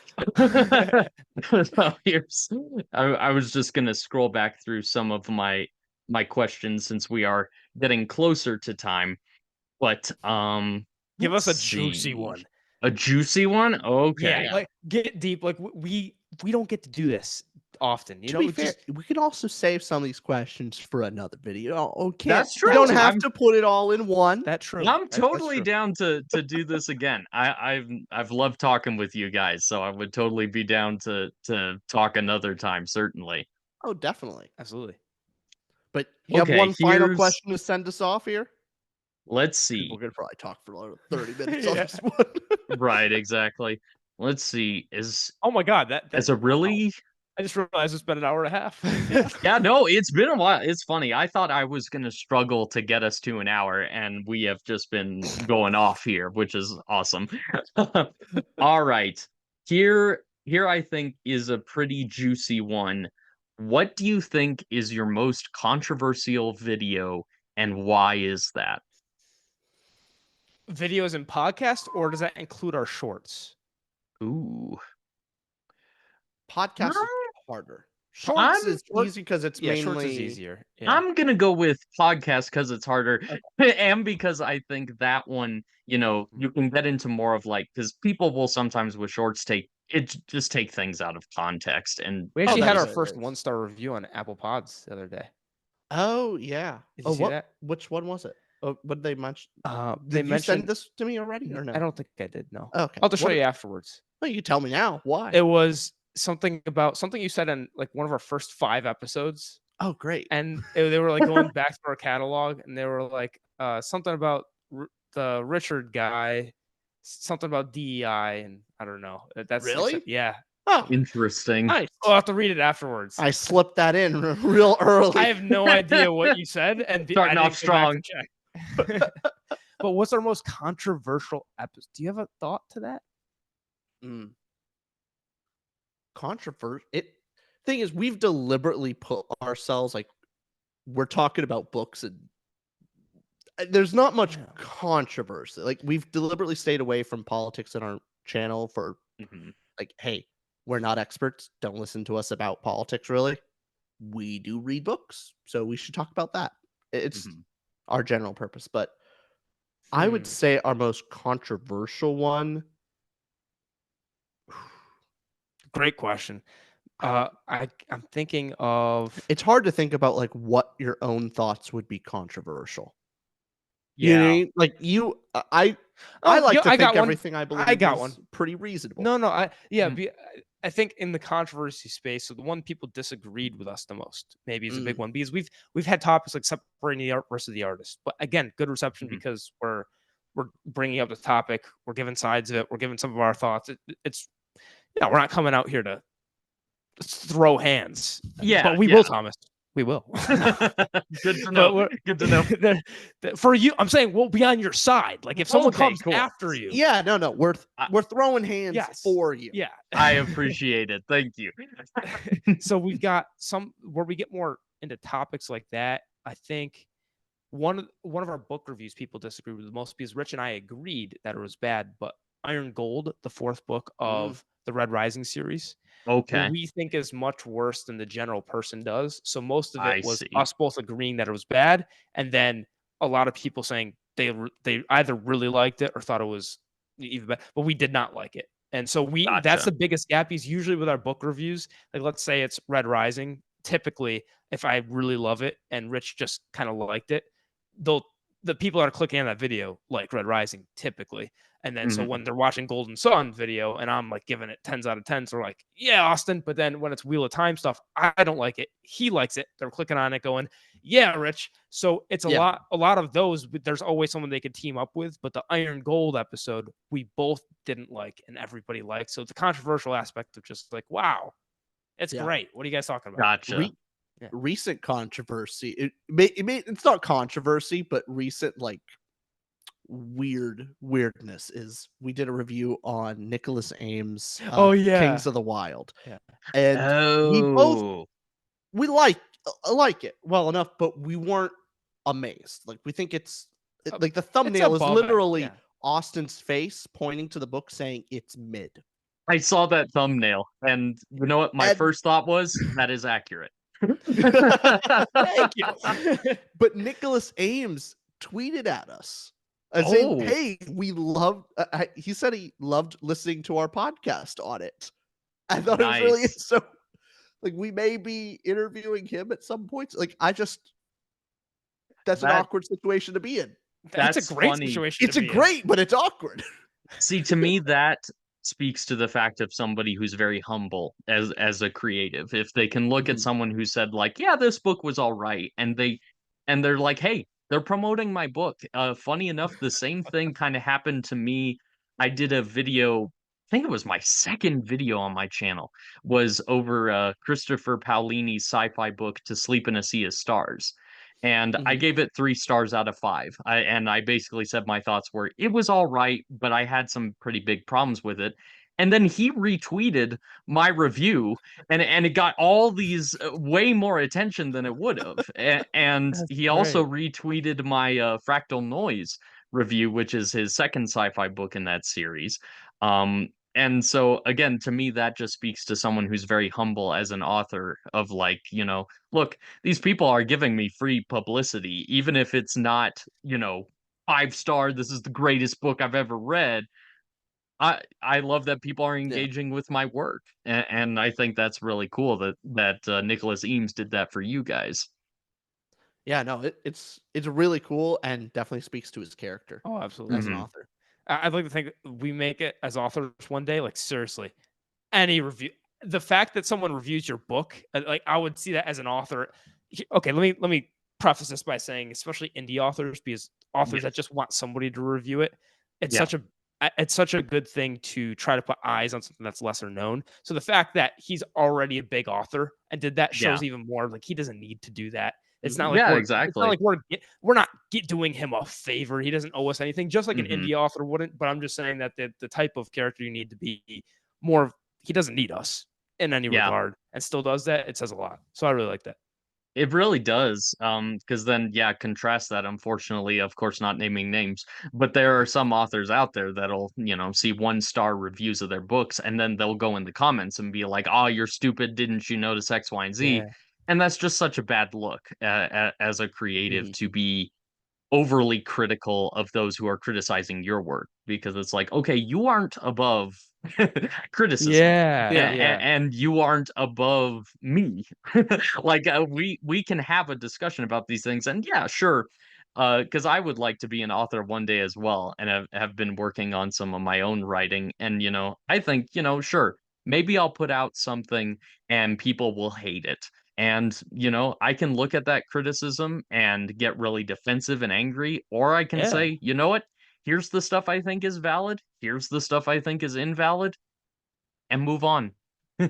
S2: I was just going to scroll back through some of my questions, since we are getting closer to time. But
S3: give us a juicy one.
S2: A juicy one? Okay.
S3: Yeah, like get deep. Like we don't get to do this often.
S1: To be fair, we can also save some of these questions for another video. Okay,
S2: that's true.
S1: You don't have to put it all in one.
S3: That's true.
S2: I'm totally down to do this again. I've loved talking with you guys, so I would totally be down to talk another time, certainly.
S1: Oh, definitely.
S3: Absolutely.
S1: But you have one final question to send us off here?
S2: Let's see.
S1: We're going to probably talk for another 30 minutes on this one.
S2: Right, exactly. Let's see.
S3: Oh my God,
S2: that's a really...
S3: I just realized it's been an hour and a half.
S2: Yeah, no, it's been a while. It's funny. I thought I was going to struggle to get us to an hour, and we have just been going off here, which is awesome. All right. Here I think is a pretty juicy one. What do you think is your most controversial video, and why is that?
S3: Videos and podcasts, or does that include our shorts?
S2: Ooh.
S1: Podcast is harder. Shorts is easy because it's mainly...
S3: shorts is easier. Yeah.
S2: I'm going to go with podcast because it's harder. Okay. And because I think that one, you can get into more of like, because people will sometimes with shorts take things out of context. And
S3: we actually had our first 1-star review on Apple Pods the other day.
S1: Oh, yeah.
S3: Did you see that?
S1: Which one was it? Oh, what did they mention?
S3: Did
S1: you send this to me already or no?
S3: I don't think I did, no.
S1: Okay.
S3: I'll just show you afterwards.
S1: Well, you tell me now. Why?
S3: It was something you said in like one of our first 5 episodes.
S1: Oh, great.
S3: And they were like going back to our catalog, and they were like something about the Richard guy, something about DEI, and I don't know. That's
S1: really?
S3: Yeah.
S2: Oh, interesting.
S3: Nice. I'll have to read it afterwards.
S1: I slipped that in real early.
S3: I have no idea what you said, and
S2: starting off strong.
S3: But what's our most controversial episode? Do you have a thought to that?
S1: Controversial. Thing is, we've deliberately put ourselves like we're talking about books, and there's not much controversy. Like we've deliberately stayed away from politics in our channel for like, hey, we're not experts. Don't listen to us about politics. Really, we do read books, so we should talk about that. It's our general purpose. But I would say our most controversial one.
S3: Great question. I'm thinking of.
S1: It's hard to think about like what your own thoughts would be controversial.
S3: Yeah.
S1: You know what I mean? Like you, I like to think everything I believe is pretty reasonable.
S3: No, I think in the controversy space, so the one people disagreed with us the most, maybe is a big one, because we've had topics like separating the art versus the artist. But again, good reception because we're bringing up the topic, we're giving sides of it, we're giving some of our thoughts. It's we're not coming out here to throw hands.
S2: Yeah,
S3: but we will, Thomas. We will.
S2: Good to know. Good to know.
S3: For you, I'm saying we'll be on your side. Like if someone comes after you.
S1: Yeah, no. We're throwing hands for you.
S3: Yeah.
S2: I appreciate it. Thank you.
S3: So we've got some where we get more into topics like that. I think one of our book reviews people disagree with the most because Rich and I agreed that it was bad, but Iron Gold, the fourth book of the Red Rising series, we think is much worse than the general person does. So most of it was us both agreeing that it was bad, and then a lot of people saying they either really liked it or thought it was even better, but we did not like it. And so that's the biggest gap. Is usually with our book reviews, like let's say it's Red Rising. Typically, if I really love it and Rich just kind of liked it, the people that are clicking on that video like Red Rising typically. And then so when they're watching Golden Sun video and I'm like giving it 10s out of 10s, they're like, yeah, Austin. But then when it's Wheel of Time stuff, I don't like it. He likes it. They're clicking on it going, yeah, Rich. So it's a lot of those, but there's always someone they could team up with. But the Iron Gold episode, we both didn't like and everybody liked. So the controversial aspect of just like, wow, it's great. What are you guys talking about?
S2: Gotcha.
S1: Recent controversy. It's not controversy, but recent like weirdness is we did a review on Nicholas Ames' Kings of the Wild, and we like it well enough, but we weren't amazed. Like we think it's like the thumbnail is literally Austin's face pointing to the book saying it's mid.
S2: I saw that thumbnail, and you know what my first thought was? That is accurate.
S3: Thank you.
S1: But Nicholas Ames tweeted at us and saying, hey, we love he said he loved listening to our podcast on it. I thought it was really so like we may be interviewing him at some points. Like that's an awkward situation to be in.
S3: That's a great situation.
S1: It's great, but it's awkward.
S2: See, to me, that speaks to the fact of somebody who's very humble as a creative. If they can look at someone who said like, yeah, this book was all right, and they're like, hey, they're promoting my book. Funny enough, the same thing kind of happened to me. I did a video, I think it was my second video on my channel, was over Christopher Paolini's sci-fi book To Sleep in a Sea of Stars. And I gave it 3 stars out of 5. I basically said my thoughts were, it was all right, but I had some pretty big problems with it. And then he retweeted my review, and it got all these way more attention than it would have. And he also retweeted my Fractal Noise review, which is his second sci-fi book in that series. And so, again, to me, that just speaks to someone who's very humble as an author of like, look, these people are giving me free publicity, even if it's not, 5-star, this is the greatest book I've ever read. I love that people are engaging with my work. And I think that's really cool that Nicholas Eames did that for you guys.
S1: Yeah, no, it's really cool and definitely speaks to his character.
S3: Oh, absolutely.
S1: As an author.
S3: I'd like to think we make it as authors one day. Like seriously, any review. The fact that someone reviews your book, like I would see that as an author. Okay, let me preface this by saying, especially indie authors, because authors that just want somebody to review it. It's such a good thing to try to put eyes on something that's lesser known. So the fact that he's already a big author and did that shows even more like he doesn't need to do that. It's not like it's not like we're not doing him a favor. He doesn't owe us anything, just like an indie author wouldn't. But I'm just saying that the type of character you need to be more. He doesn't need us in any regard, and still does that. It says a lot. So I really like that.
S2: It really does. Because then, contrast that. Unfortunately, of course, not naming names, but there are some authors out there that'll, see 1-star reviews of their books, and then they'll go in the comments and be like, "Oh, you're stupid. Didn't you notice X, Y, and Z?" And that's just such a bad look as a creative to be overly critical of those who are criticizing your work. because it's like, okay, you aren't above criticism.
S3: Yeah,
S2: And you aren't above me. Like we can have a discussion about these things, and yeah, sure. Because I would like to be an author one day as well, and have been working on some of my own writing. And I think, sure, maybe I'll put out something and people will hate it. And I can look at that criticism and get really defensive and angry, or I can say, you know what? Here's the stuff I think is valid. Here's the stuff I think is invalid, and move on.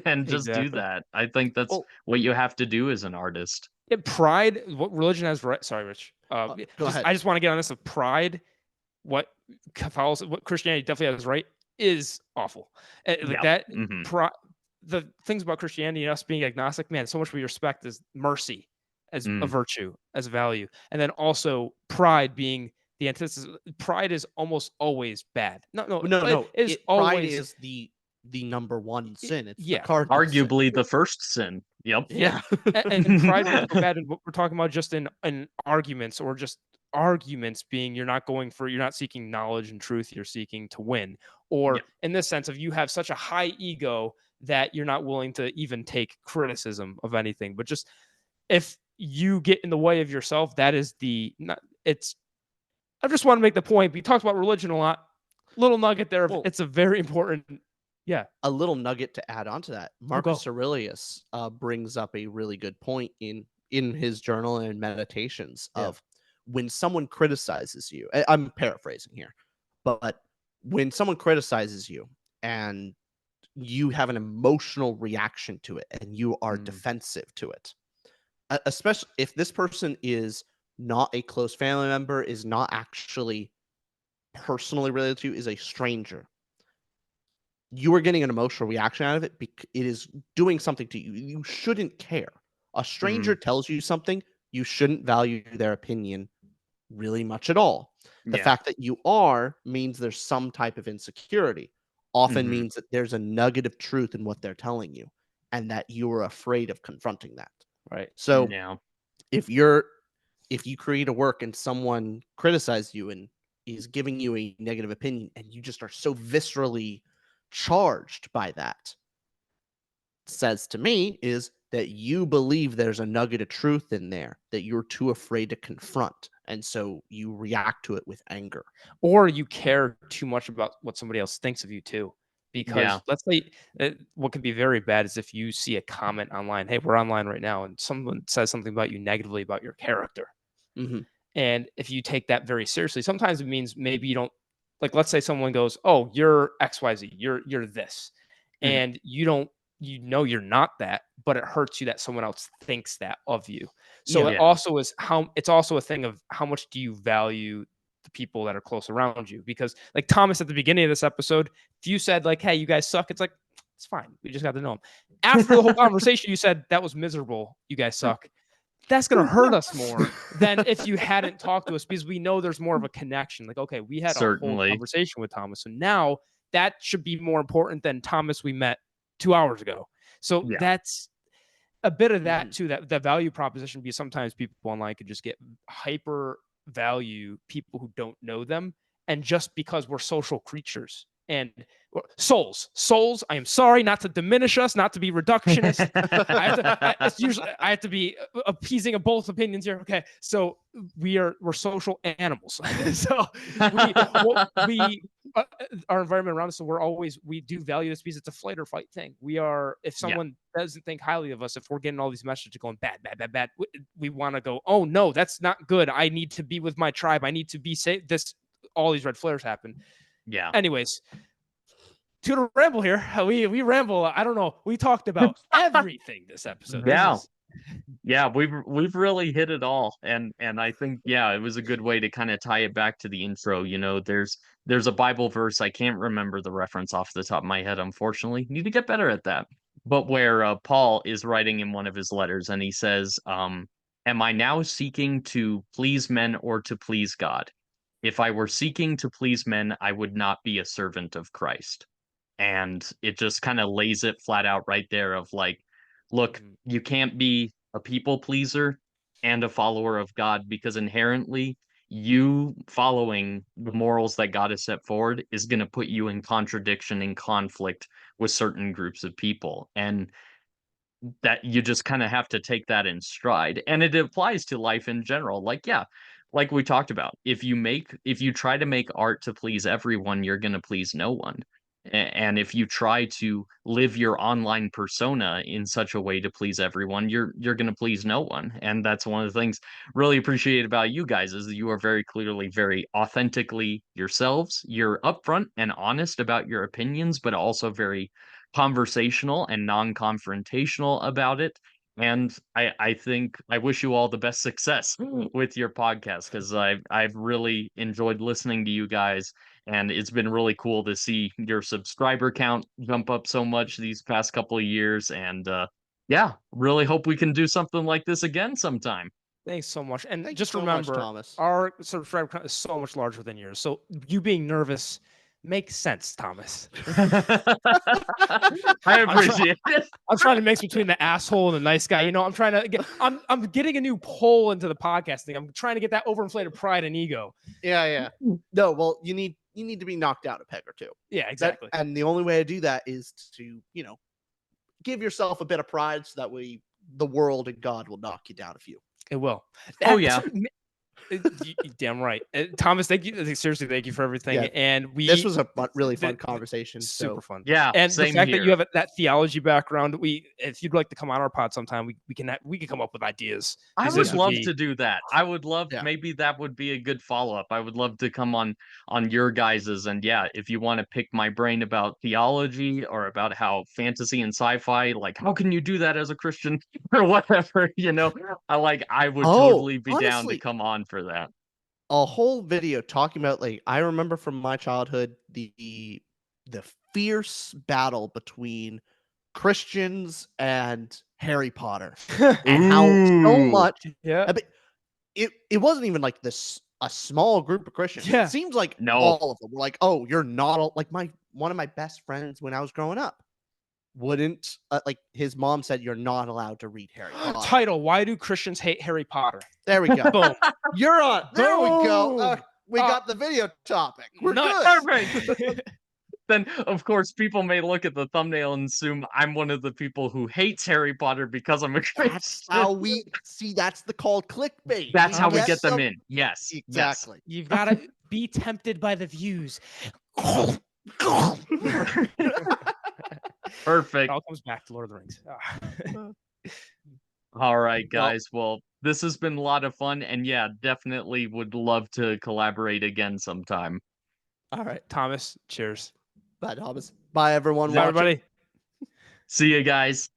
S2: And just do
S3: exactly.
S2: that. I think that's what you have to do as an artist.
S3: Pride, what religion has right. Sorry, Rich.
S1: Go ahead.
S3: I just want to get on this of pride. What Christianity definitely has right is awful. Like that. The things about Christianity and us being agnostic, man, so much we respect is mercy as a virtue, as a value, and then also pride being the antithesis. Pride is almost always bad. No.
S1: Pride is the number one sin. It's the cardinal
S2: arguably
S1: sin.
S2: The first sin. Yep.
S3: Yeah. and pride is so bad in what we're talking about, just in arguments, or just arguments being you're not seeking knowledge and truth, you're seeking to win. Or in this sense of you have such a high ego that you're not willing to even take criticism of anything. But just if you get in the way of yourself, that is I just want to make the point. We talked about religion a lot. Little nugget there. It's a very important. Yeah.
S1: A little nugget to add on to that. Marcus Aurelius brings up a really good point in his journal and meditations of when someone criticizes you. I'm paraphrasing here, but when someone criticizes you and you have an emotional reaction to it and you are defensive to it, especially if this person is not a close family member, is not actually personally related to you, is a stranger, you are getting an emotional reaction out of it because it is doing something to you. You shouldn't care. A stranger tells you something, you shouldn't value their opinion really much at all. The fact that you means there's some type of insecurity. Often means that there's a nugget of truth in what they're telling you, and that you are afraid of confronting that.
S3: Right.
S1: So if you create a work and someone criticizes you and is giving you a negative opinion, and you just are so viscerally charged by that, says to me is that you believe there's a nugget of truth in there that you're too afraid to confront, and so you react to it with anger,
S3: or you care too much about what somebody else thinks of you too. Because let's say what can be very bad is if you see a comment online. Hey, we're online right now, and someone says something about you negatively about your character. And if you take that very seriously, sometimes it means maybe you don't, like, let's say someone goes, oh, you're XYZ, you're this, and you're not that, but it hurts you that someone else thinks that of you. So it also is it's also a thing of how much do you value the people that are close around you. Because like Thomas at the beginning of this episode, if you said like, hey, you guys suck, it's like, it's fine, we just got to know him. After the whole conversation, you said that was miserable, you guys suck. That's going to hurt us more than if you hadn't talked to us, because we know there's more of a connection. Like, okay, we had a whole conversation with Thomas. So now that should be more important than Thomas we met 2 hours ago. So that's a bit of that too, that value proposition, because sometimes people online could just get hyper value people who don't know them. And just because we're social creatures and souls, I am sorry, not to diminish us, not to be reductionist. I have to be appeasing of both opinions here. Okay, so we're social animals. So we our environment around us. So we do value this because it's a flight or fight thing. If someone doesn't think highly of us, if we're getting all these messages going bad, we want to go, oh no, that's not good. I need to be with my tribe. I need to be safe. All these red flares happen. Yeah. Anyways, 2ToRamble here. We ramble. I don't know. We talked about everything this episode.
S2: Yeah, we've really hit it all, and I think it was a good way to kind of tie it back to the intro. There's a Bible verse, I can't remember the reference off the top of my head, unfortunately. Need to get better at that. But where Paul is writing in one of his letters, and he says, "Am I now seeking to please men or to please God? If I were seeking to please men, I would not be a servant of Christ." And it just kind of lays it flat out right there of like, look, you can't be a people pleaser and a follower of God, because inherently you following the morals that God has set forward is going to put you in contradiction and conflict with certain groups of people. And that you just kind of have to take that in stride. And it applies to life in general. Like, yeah, like we talked about, if you try to make art to please everyone, you're going to please no one. And if you try to live your online persona in such a way to please everyone, you're going to please no one. And that's one of the things really appreciate about you guys, is that you are very clearly, very authentically yourselves. You're upfront and honest about your opinions, but also very conversational and non-confrontational about it. And I think I wish you all the best success with your podcast, because I've really enjoyed listening to you guys, and it's been really cool to see your subscriber count jump up so much these past couple of years. And yeah, really hope we can do something like this again sometime.
S3: Thanks so much. And
S1: Thank you
S3: just
S1: so much,
S3: remember,
S1: Thomas.
S3: our subscriber count is so much larger than yours. So you being nervous makes sense, Thomas.
S2: I appreciate it.
S3: I'm trying to mix between the asshole and the nice guy. You know, I'm trying to get. I'm getting a new pole into the podcasting. I'm trying to get that overinflated pride and ego.
S1: Yeah. No, well, you need to be knocked out a peg or two.
S3: Yeah, exactly.
S1: And the only way to do that is to, give yourself a bit of pride, so that way the world and God will knock you down a few.
S3: It will.
S2: Oh, yeah.
S3: Damn right. Thomas, thank you. Seriously, thank you for everything.
S1: Yeah.
S3: And
S1: This was a really fun conversation.
S3: Super
S1: So
S3: fun.
S2: Yeah,
S3: And the
S2: same
S3: fact
S2: here.
S3: that you have that theology background, if you'd like to come on our pod sometime, we can come up with ideas.
S2: I
S3: 'Cause
S2: would
S3: this
S2: love
S3: be-
S2: to do that. I would love,
S1: Yeah.
S2: maybe that would be a good follow-up. I would love to come on your guys's, and yeah, if you want to pick my brain about theology or about how fantasy and sci-fi, like how can you do that as a Christian or whatever, I would totally be down to
S1: honestly,
S2: come on for that.
S1: a whole video talking about, like, I remember from my childhood the fierce battle between Christians and Harry Potter, and how so
S2: Ooh.
S1: much
S3: Yeah.
S1: it wasn't even like this a small group of Christians.
S3: Yeah.
S1: It seems like
S2: No.
S1: all of them were like, "Oh, you're not like one of my best friends when I was growing up wouldn't like his mom said you're not allowed to read Harry Potter."
S3: Title: Why do Christians hate Harry Potter?
S1: There we go.
S3: Boom.
S1: You're on. There we go.
S3: Boom.
S1: We got the video topic. We're
S3: Nuts.
S1: good.
S2: Perfect. Then, of course, people may look at the thumbnail and assume I'm one of the people who hates Harry Potter because I'm a Christian.
S1: That's how we see. That's the called clickbait.
S2: That's how we get them
S1: some-
S2: in. Yes.
S1: Exactly.
S3: You've got to be tempted by the views.
S2: Perfect.
S3: It all comes back to Lord of the Rings. Ah.
S2: All right, guys. Well, this has been a lot of fun, and yeah, definitely would love to collaborate again sometime.
S1: All right.
S3: Thomas, cheers.
S1: Bye, Thomas. Bye, everyone.
S3: Bye,
S1: watching.
S3: everybody.
S2: See you guys.